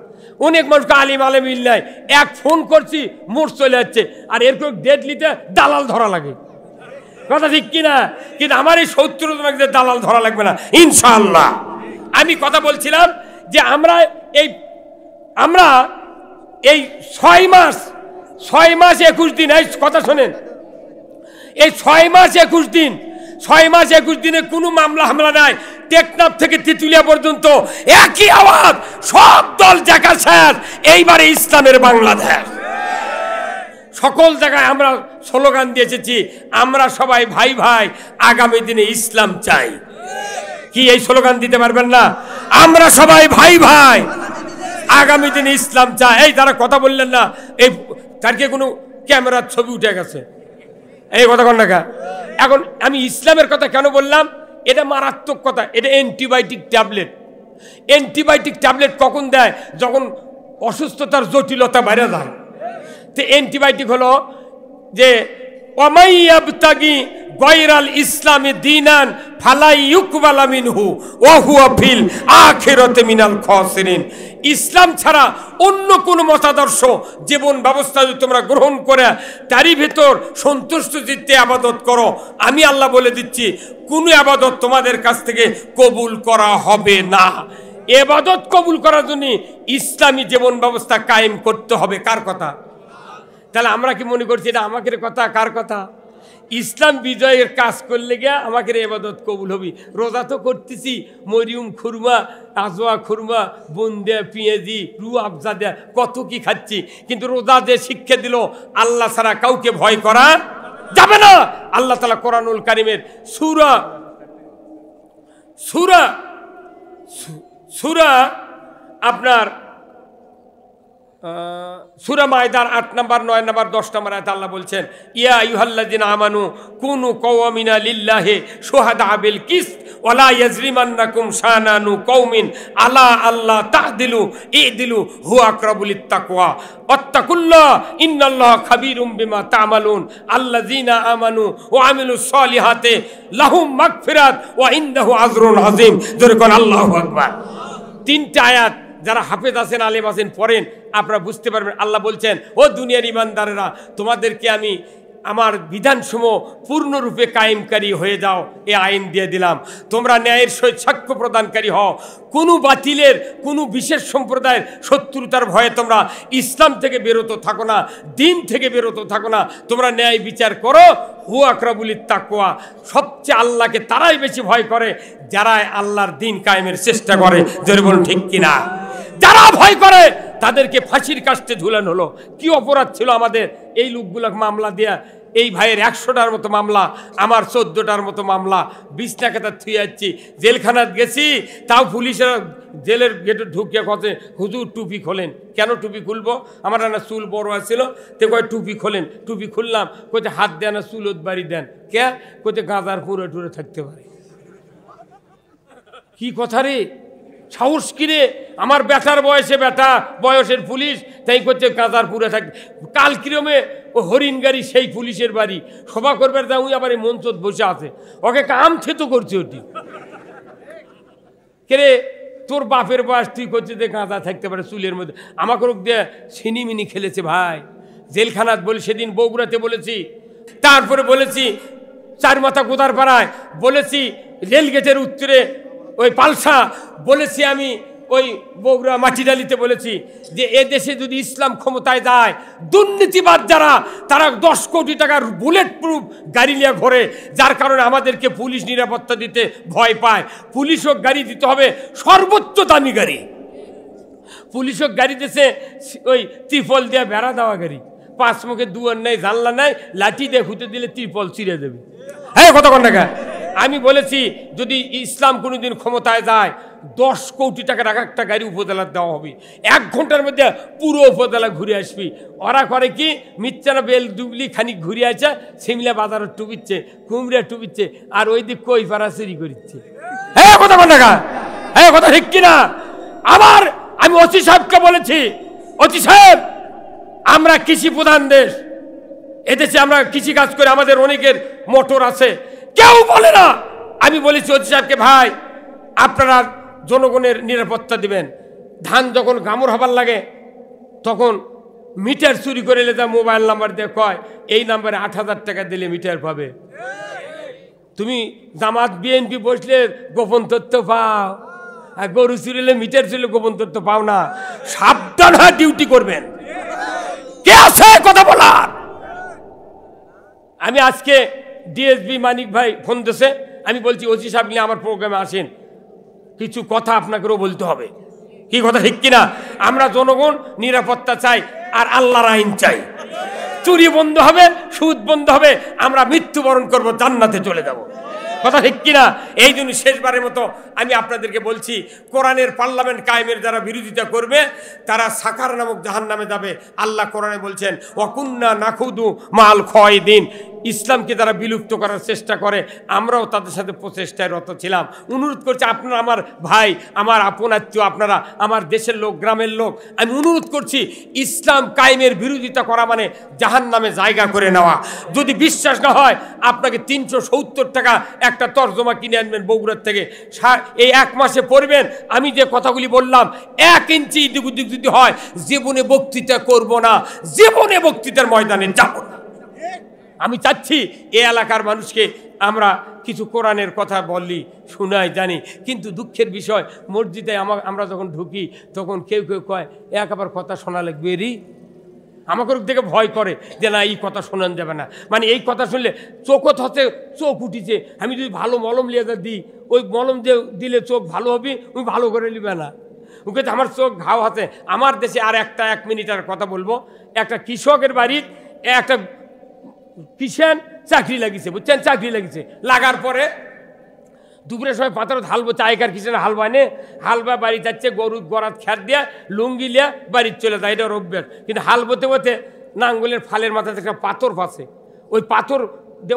অনেক মানুষকে আলিম আলেমিল নাই, এক ফোন করছি মোট চলে যাচ্ছে, আর এরকম ডেট নিতে দালাল ধরা লাগে, কথা ঠিক কিনা? কিন্তু আমার এই 70 জনকে দালাল ধরা লাগবে না ইনশাআল্লাহ। আমি কথা বলছিলাম যে আমরা এই 6 মাস 21 দিন, এই কথা শোনেন, এই 6 মাস 21 দিন, 6 মাস 21 দিনে কোনো মামলা হামলা নাই, টেকনাফ থেকে তেঁতুলিয়া পর্যন্ত একই আওয়াজ, সব দল দেখা শেষ, এইবারে ইসলামের বাংলাদেশ। সকল জায়গায় আমরা স্লোগান দিয়ে এসেছি, আমরা সবাই ভাই ভাই, আগামী দিনে ইসলাম চাই। কি এই স্লোগান দিতে পারবেন না? আমরা সবাই ভাই ভাই, আগামী দিনে ইসলাম চাই। এই যারা কথা বললেন না, এই তারকে কোনো ক্যামেরার ছবি উঠে গেছে, এই কথা কন না। এখন আমি ইসলামের কথা কেন বললাম? এটা মারাত্মক কথা। এটা অ্যান্টিবায়োটিক ট্যাবলেট। অ্যান্টিবায়োটিক ট্যাবলেট কখন দেয়? যখন অসুস্থতার জটিলতা বেড়ে যায়। তো অ্যান্টিবায়োটিক হলো যে ওয়ামাইয়াবতাগি গায়রাল ইসলামি দীনান ফালাই ইউকবালা মিনহু ওয়া হুয়া ফিল আখিরাতি মিনাল খাসিরিন। ইসলাম ছাড়া অন্য কোন মতাদর্শ জীবন ব্যবস্থা যদি তোমরা গ্রহণ করে তারই ভিতর সন্তুষ্ট চিত্তে ইবাদত করো, আমি আল্লাহ বলে দিচ্ছি কোনো ইবাদত তোমাদের কাছ থেকে কবুল করা হবে না। ইবাদত কবুল করার জন্য ইসলামী জীবন ব্যবস্থা কায়েম করতে হবে। কার কথা? তাহলে আমরা কি মনে করছি এটা আমাদের কথা? কার কথা? ইসলাম বিজয়ের কাজ করলে গিয়া আমাকে ইবাদত কবুল হবি। রোজা তো করতেছি, মরিয়ম খুরমা, আজওয়া খুরমা, বুন্দে, পেঁয়াজি, রু আফজা দেয়া কত কি খাচ্ছি, কিন্তু রোজা যে শিক্ষা দিল আল্লাহ ছাড়া কাউকে ভয় করা যাবে না। আল্লাহ তাআলা কোরআনুল কারীমের সূরা আপনার সূরা মায়দার 8 নম্বর, 9 নম্বর, 10 নম্বর আয়াতে আল্লাহ বলছেন, ইয়া আইয়ুহাল্লাযিনা আমানু কুনু কাওয়ামিনা লিল্লাহি শুহাদা বিল কিসত ওয়ালা ইয়াজরিমান্নাকুম শানানু কওমিন আলা আল্লাহ তা'দিলু ইদিলু হুয়া আকরাবু লিত্তাকওয়া ওয়াত্তাকুল্লাহ ইন্নাল্লাহা খাবীরুম বিমা তা'মালুন আল্লাযিনা আমানু ওয়া আমিলুস সলিহাতি লাহুম মাগফিরাত ওয়া ইনদাহু আজরুন আযীম। জোরে কোন আল্লাহু আকবার। 3টা আয়াত যারা হাফেজ আছেন, আলেম আছেন, পড়েন, আপনারা বুঝতে পারবেন। আল্লাহ বলছেন, ও দুনিয়ার ইমানদারেরা, তোমাদেরকে আমি আমার বিধানসমূহ পূর্ণরূপে কায়েমকারী হয়ে যাও, এ আইন দিয়ে দিলাম। তোমরা ন্যায়ের সহিত সাক্ষ্য প্রদানকারী হও। কোনো বাতিলের, কোনো বিশেষ সম্প্রদায়ের শত্রুতার ভয়ে তোমরা ইসলাম থেকে বেরোতে থাকো না, দিন থেকে বেরোতে থাকো না। তোমরা ন্যায় বিচার করো। হু আকরাবুল তাকওয়া, সবচেয়ে আল্লাহকে তারাই বেশি ভয় করে যারা আল্লাহর দিন কায়েমের চেষ্টা করে। জোরে বলুন ঠিক কিনা? যারা ভয় করে তাদেরকে ফাঁসির কাস্টে ঝুলানো হলো। কি অপরাধ ছিল আমাদের? এই লোকগুলো মামলা দেয়া, এই ভাইয়ের 100টার মতো মামলা, আমার 14টার মতো মামলা, 20 টাকা থুয়ে যাচ্ছি। জেলখানাত গেছি, তাও পুলিশের জেলের গেটে ঢুকিয়ে কথা, হুজুর টুপি খোলেন। কেন টুপি খুলবো? আমার না চুল বড় আছিল, তো কয় টুপি খোলেন। টুপি খুললাম, কোথায় হাত দেন না চুলত বাড়ি দেন। কে? কোথায় গাঁজার পুরে টুরে থাকতে পারে। কি কথা রে? সাহস কিরে? আমার বেটার বয়সের পুলিশ, তাই করছে গাঁজার পুরে থাকে। কাল কিরমে ও হরিণগাড়ি সেই পুলিশের বাড়ি সভা করবার যা, ওই আবার এই মঞ্চত বসে আছে, ওকে কাম থেতো করছে। ওটি কে? তোর বাপের বয়স, তুই করছে যে গাঁজা থাকতে পারে চুলের মধ্যে। আমাকে রোগ দিয়ে সিনিমিনি খেলেছে ভাই। জেলখানাত বলে সেদিন বগুড়াতে বলেছি, তারপরে বলেছি চার মাথা গোদার পাড়ায় বলেছি, রেলগেটের উত্তরে ওই পালসা বলেছি, আমি ওই বগুড়া মাটিডালিতে বলেছি যে এদেশে যদি ইসলাম ক্ষমতায় যায়, দুর্নীতিবাদ যারা, তারা 10 কোটি টাকার বুলেট প্রুফ গাড়ি নিয়ে ঘোরে, যার কারণে আমাদেরকে পুলিশ নিরাপত্তা দিতে ভয় পায়। পুলিশও গাড়ি দিতে হবে সর্বোচ্চ দামি গাড়ি। পুলিশও গাড়ি দিয়েছে ওই ত্রিপল দিয়ে বেড়া দেওয়া গাড়ি, 5 মুখে দুয়ার নাই, জানলা নাই, লাঠি দিয়ে খুঁতে দিলে ত্রিপল ছিঁড়ে দেবে। হ্যাঁ, কতক্ষণ টাকা? আমি বলেছি যদি ইসলাম কোনোদিন ক্ষমতায় যায়, 10 কোটি টাকার একটা গাড়ি উপজেলার দেওয়া হবে। 1 ঘন্টার মধ্যে পুরো উপজেলা ঘুরে আসবি। ওরা করে কি, মিচ্ছানা বেল ডুবলি খানিক ঘুরে আছে, সিমলা বাজারে টুবিচ্ছে, কুমড়া টুবিচ্ছে, আর ওই দিক কই পাড়া চুরি করিচ্ছে। হ্যাঁ, কতক্ষণ টাকা? হ্যাঁ, কথা ঠিক কিনা? আবার আমি ওসি সাহেবকে বলেছি, ওসি সাহেব, আমরা কৃষি প্রধান দেশ, এদেশে আমরা কৃষি কাজ করে, আমাদের অনেকের মোটর আছে, কেউ বলে না। আমি বলেছি ওসি সাহেবকে, ভাই আপনারা জনগণের নিরাপত্তা দিবেন। ধান যখন গামর হবার লাগে তখন মিটার চুরি করে এলে, মোবাইল নাম্বার দিয়ে কয় এই নাম্বারে 8,000 টাকা দিলে মিটার পাবে। তুমি জামাত বিএনপি বসলে গোপন তথ্য পাও, আর গরু চুরিলে মিটার চুরিলে গোপন তথ্য পাও না। সাবধান হয়ে ডিউটি করবেন। কে আছে কথা বলার? আমি আজকে ডিএসপি মানিক ভাই ফোন দিয়েছে, আমি বলছি ওসি সাহেব নিয়ে আমার প্রোগ্রামে আসেন। কিছু কথা আপনাকেও বলতে হবে। কি কথা ঠিক কিনা? আমরা জনগণ নিরাপত্তা চাই আর আল্লাহর আইন চাই। চুরি বন্ধ হবে, সুদ বন্ধ হবে, আমরা মৃত্যুবরণ করব, জান্নাতে চলে যাব। কথা ঠিক কিনা? এই জন্য শেষবারের মতো আমি আপনাদেরকে বলছি, কোরআনের পার্লামেন্ট কায়েমের যারা বিরোধিতা করবে তারা সাকার নামক জাহান্নামে যাবে। আল্লাহ কোরআনে বলছেন ওয়াকুন্না নাখুদু মাল খয়দিন। ইসলামকে তারা বিলুপ্ত করার চেষ্টা করে, আমরাও তাদের সাথে প্রচেষ্টায় রত ছিলাম। অনুরোধ করছি, আপনারা আমার ভাই, আমার আপন আত্মীয়, আপনারা আমার দেশের লোক, গ্রামের লোক, আমি অনুরোধ করছি ইসলাম কায়েমের বিরোধিতা করা মানে জাহান্নামে জায়গা করে নেওয়া। যদি বিশ্বাস না হয় আপনাকে 370 টাকা একটা তরজমা কিনে আনবেন বগুড়ার থেকে, এই 1 মাসে পড়বেন। আমি যে কথাগুলি বললাম 1 ইঞ্চি দিক ওদিক যদি হয়, জীবনে বক্তৃতা করব না, জীবনে বক্তৃতার ময়দানে যাব না। আমি চাচ্ছি এই এলাকার মানুষকে আমরা কিছু কোরআনের কথা বললি শোনাই জানি, কিন্তু দুঃখের বিষয় মসজিদে আমরা যখন ঢুকি তখন কেউ কেউ কয় আবার কথা শোনা লাগবে রি, আমাকে দেখে ভয় করে যে না এই কথা শোনান যাবে না। মানে এই কথা শুনলে চোখত হতে চোখ উঠিছে, আমি যদি ভালো মলম লিয়ে দিই, ওই মলম যে দিলে চোখ ভালো হবে, ওই ভালো করে নিবে না, ওকে আমার চোখ ঘাও হাতে। আমার দেশে আর 1 মিনিটের কথা বলবো, একটা কৃষকের বাড়ির একটা কিষান চাকরি লাগিয়েছে, বুঝছেন, চাকরি লাগিয়েছে। লাগার পরে দুপুরের সময় পাথর হালবো, চায়কার কিষানে হাল বানে, হালবা বাড়ি যাচ্ছে, গরু গড়াত খ্যাত দিয়া লুঙ্গি লিয়া বাড়ির চলে যায়, এটা অভ্যাস। কিন্তু হাল বতে বতে নাঙ্গলের ফালের মাথাতে একটা পাথর ফাঁসে, ওই পাথর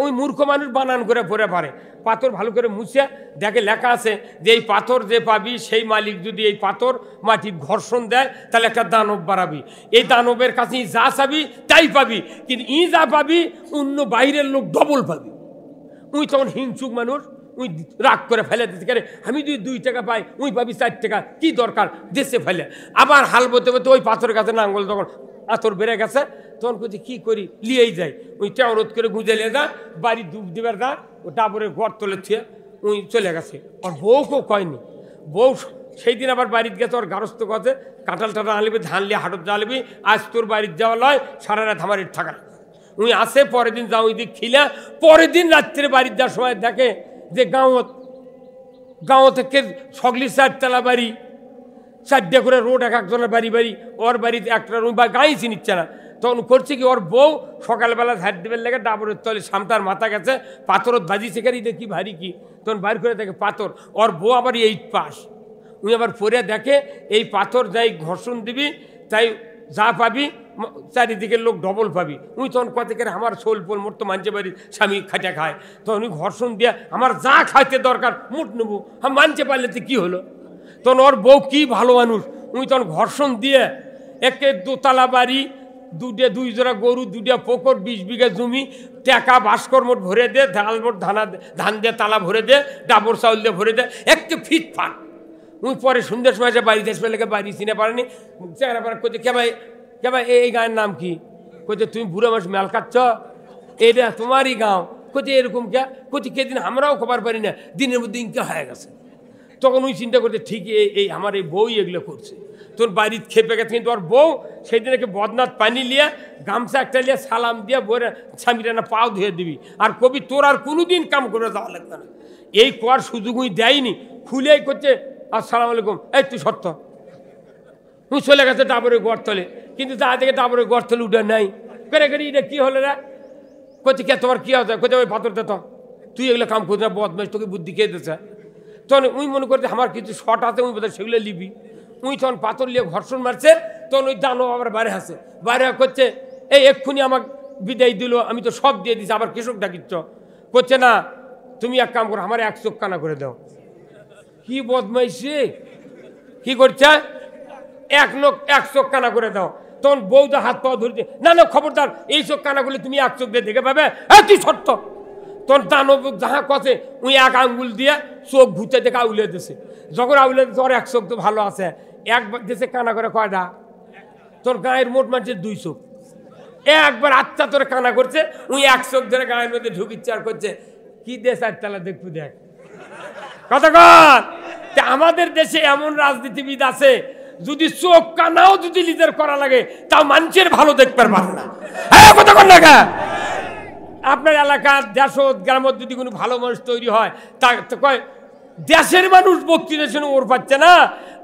ওই মূর্খ মানুষ বানান করে পরে পারে, পাথর ভালো করে মুছে দেখে লেখা আছে যে এই পাথর যে পাবি সেই মালিক যদি এই পাথর মাটির ঘর্ষণ দেয় তাহলে একটা দানব বাড়াবি, এই দানবের কাছে যা চাবি তাই পাবি, কিন্তু যা পাবি অন্য বাইরের লোক ডবল পাবি। উই তখন হিংসুক মানুষ, উই রাগ করে ফেলে দিতে পারে, আমি যদি 2 টাকা পাই উই পাবি 4 টাকা, কি দরকার, দেশে ফেলে। আবার হাল বতে বতে ওই পাথরের কাছে নাঙ্গল তখন আতর বেড়ে গেছে, তখন করছি কী করি, লিয়েই যাই, ওই টেউরোধ করে গুঁজে লিয়ে যা, বাড়ি ডুব দেবার যা, ও ডাবরে ঘর তোলে থুয়ে উই চলে গেছে। আর বউকেও কয়নি, বউ সেই দিন আবার বাড়িতে গেছে, ওর গারস্থ গেছে, কাঁঠাল টাটা আনবি, ধান লিয়ে হাটত জ্বালবি, আজ তোর বাড়ির যাওয়া লয়, সারা রাত আমার থাকা। উই আসে পরের দিন যাও ওই দিক খিলা, পরের দিন রাত্রে বাড়ির যাওয়ার সময় দেখে যে গাঁও থেকে সগলি 4 তলা বাড়ি, 4টে করে রোড, এক একজনের বাড়ি বাড়ি, ওর বাড়িতে একটা রুম বা গাঁই চিনিচ্ছে না। তখন করছে কি, ওর বউ সকালবেলা ঝাড় দেবের লেগে ডাবরের তলে সামতার মাথা গেছে, পাথরত বাজিছে কারি, দেখি ভারী কি, তখন বাইর করে দেখে পাথর। ওর বউ আবার 8 পাস, উনি আবার পরে দেখে এই পাথর যাই ঘর্ষণ দিবি তাই যা পাবি চারিদিকের লোক ডবল পাবি। উনি তখন কত করে আমার সোল পোল মোট তো মানছে বাড়ির স্বামী খাটা খায়, তখন উনি ঘর্ষণ দিয়ে আমার যা খাইতে দরকার মোট নেবো, আমি মানতে পারলে তো কী হলো। তখন ওর বউ কি ভালো মানুষ, উনি তখন ঘর্ষণ দিয়ে 2 তলা বাড়ি, 2 জোড়া গরু, 2টা পুকুর, 20 বিঘা জমি, টাকা ভাস্কর মোট ভরে দে, ধান মোট ধান দিয়ে তালা ভরে দে, ডাবর চাউল দিয়ে ভরে দে, একটু ফিটফাট। উনি পরে সন্ধ্যের সময় যে বাড়িতে আসবে লেগে বাড়ি চিনে পারেনি, চেহারা পারা করছে কে ভাই এই গাঁয়ের নাম কি, কোথায় তুমি বুড়ো মানুষ মেল কাটছ, এটা তোমারই গাঁও, কোথায় এরকম কে, কোথায় কেদিন আমরাও খবর পারি না, দিনের মধ্যে ইনকা হয়ে গেছে। তখন ওই চিন্তা করতে ঠিকই এই আমার এই বউই এগুলো করছে। তোর বাড়ির খেপে গেছে, কিন্তু ওর বউ সেই দিনকে বদনাথ পানি লিয়া, গামছা একটা লিয়া, সালাম দিয়া বইরে স্বামীরা না পাও ধুয়ে দিবি, আর কবি তোর আর কোনোদিন কাম করে যাওয়া লাগবে না। এই কোয়ার সুযোগই দেয়নি, খুলেই করছে আসসালামু আলাইকুম, এই তুই সত্য, তুই চলে গেছে ডাবরের গড় তলে, কিন্তু তা থেকে ডাবরের গড় তলে উঠে নাই করে করে, এটা কী হলো রে, কোথায় কে তোমার কী হতো, কোথায় ওই পাথর দিত, তুই এগুলো কাম করতে না, বদমাইশ, তোকে বুদ্ধি খেয়ে দিচ্ছে। তখন উই মনে করছে আমার কিছু শট আছে, উই বোধহয় সেগুলো লিবি, উই তখন পাথর লিয়ে ঘর্ষণ মারছে, তখন ওই দানো আবার বাইরে আসে, বাইরে করছে এই এক্ষুনি আমাকে বিদায় দিল, আমি তো সব দিয়ে দিছি, আবার কৃষক ডাকিচ্ছ, করছে না তুমি এক কাম করো, আমার 1 চোখ কানা করে দাও। কি বদমাইশি, কি করছে, 1 চোখ কানা করে দাও। তখন বউদা হাত পাওয়া ধরছে, না না খবরদার, এই চোখ কানা করলে তুমি 1 চোখ দিয়ে দেখে পাবে, হ্যাঁ তুই সত্য। তখন দানব যাহা কছে উই 1 আঙ্গুল দিয়ে চোখ ঘুরতে দেখে আউলে দিছে, যখন আউলে দিচ্ছে ওর 1 চোখ তো ভালো আছে, একবার দেশে কানা করে কয়টা, তোর গায়ের মোট মানুষের 2 চোখ, একবার আত্মা তোর কানা করছে, উই 1 চোখ ধরে গায়ের মধ্যে ঢুকিচ্ছে আর করছে কি দেশ 4 তলা দেখবো দেখ কথা কর। আমাদের দেশে এমন রাজনীতিবিদ আছে, যদি চোখ কানাও যদি লিডার করা লাগে তাও মানুষের ভালো দেখতে পারবে না, হ্যাঁ কথা কর না। আপনার এলাকার দেশ গ্রামের যদি কোনো ভালো মানুষ তৈরি হয় তা কয় দেশের মানুষ বক্তৃতা শুনে ওর পাচ্ছে না,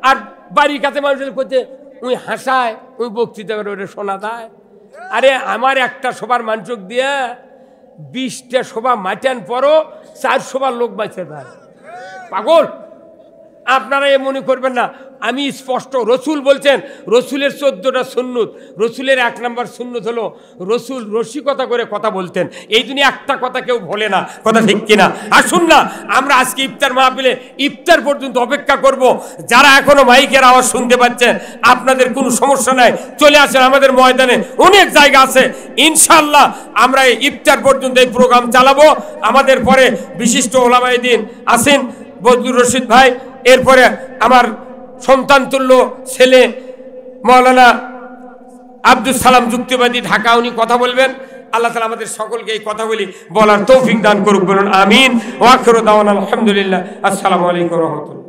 আর বাড়ির কাছে মানুষের করছে ওই হাসায়, ওই বক্তৃতা করে ওটা শোনা দেয়। আরে আমার একটা সবার মানসক দিয়ে 20টা সভা মাটান পরও 4 সবার লোক বাঁচে দেয়। পাগল আপনারা এ মনে করবেন না। আমি স্পষ্ট, রসুল বলছেন, রসুলের 14টা সুন্নত, রসুলের 1 নম্বর সুন্নত হলো রসুল রসিকতা করে কথা বলতেন। এই দুনিয়া একটা কথা কেউ বলে না, কথা ঠিক কিনা? আসুন না আমরা আজকে ইফতার মাহফিলে ইফতার পর্যন্ত অপেক্ষা করব। যারা এখনো মাইকের আওয়াজ শুনতে পাচ্ছেন, আপনাদের কোনো সমস্যা নাই, চলে আসেন আমাদের ময়দানে, অনেক জায়গা আছে। ইনশাআল্লাহ আমরা এই ইফতার পর্যন্ত এই প্রোগ্রাম চালাবো। আমাদের পরে বিশিষ্ট ওলামায়ে দ্বীন আছেন বদরুর রশিদ ভাই, এরপরে আমার সন্তান তুল্য ছেলে মাওলানা আব্দুল সালাম যুক্তিবাদী ঢাকা, উনি কথা বলবেন। আল্লাহ তাআলা আমাদের সকলকে এই কথাগুলি বলার তৌফিক দান করুক, বলুন আমিন। ওয়া আখিরু দাওয়ানা আলহামদুলিল্লাহ। আসসালামু আলাইকুম ওয়া রাহমাতুল্লাহ।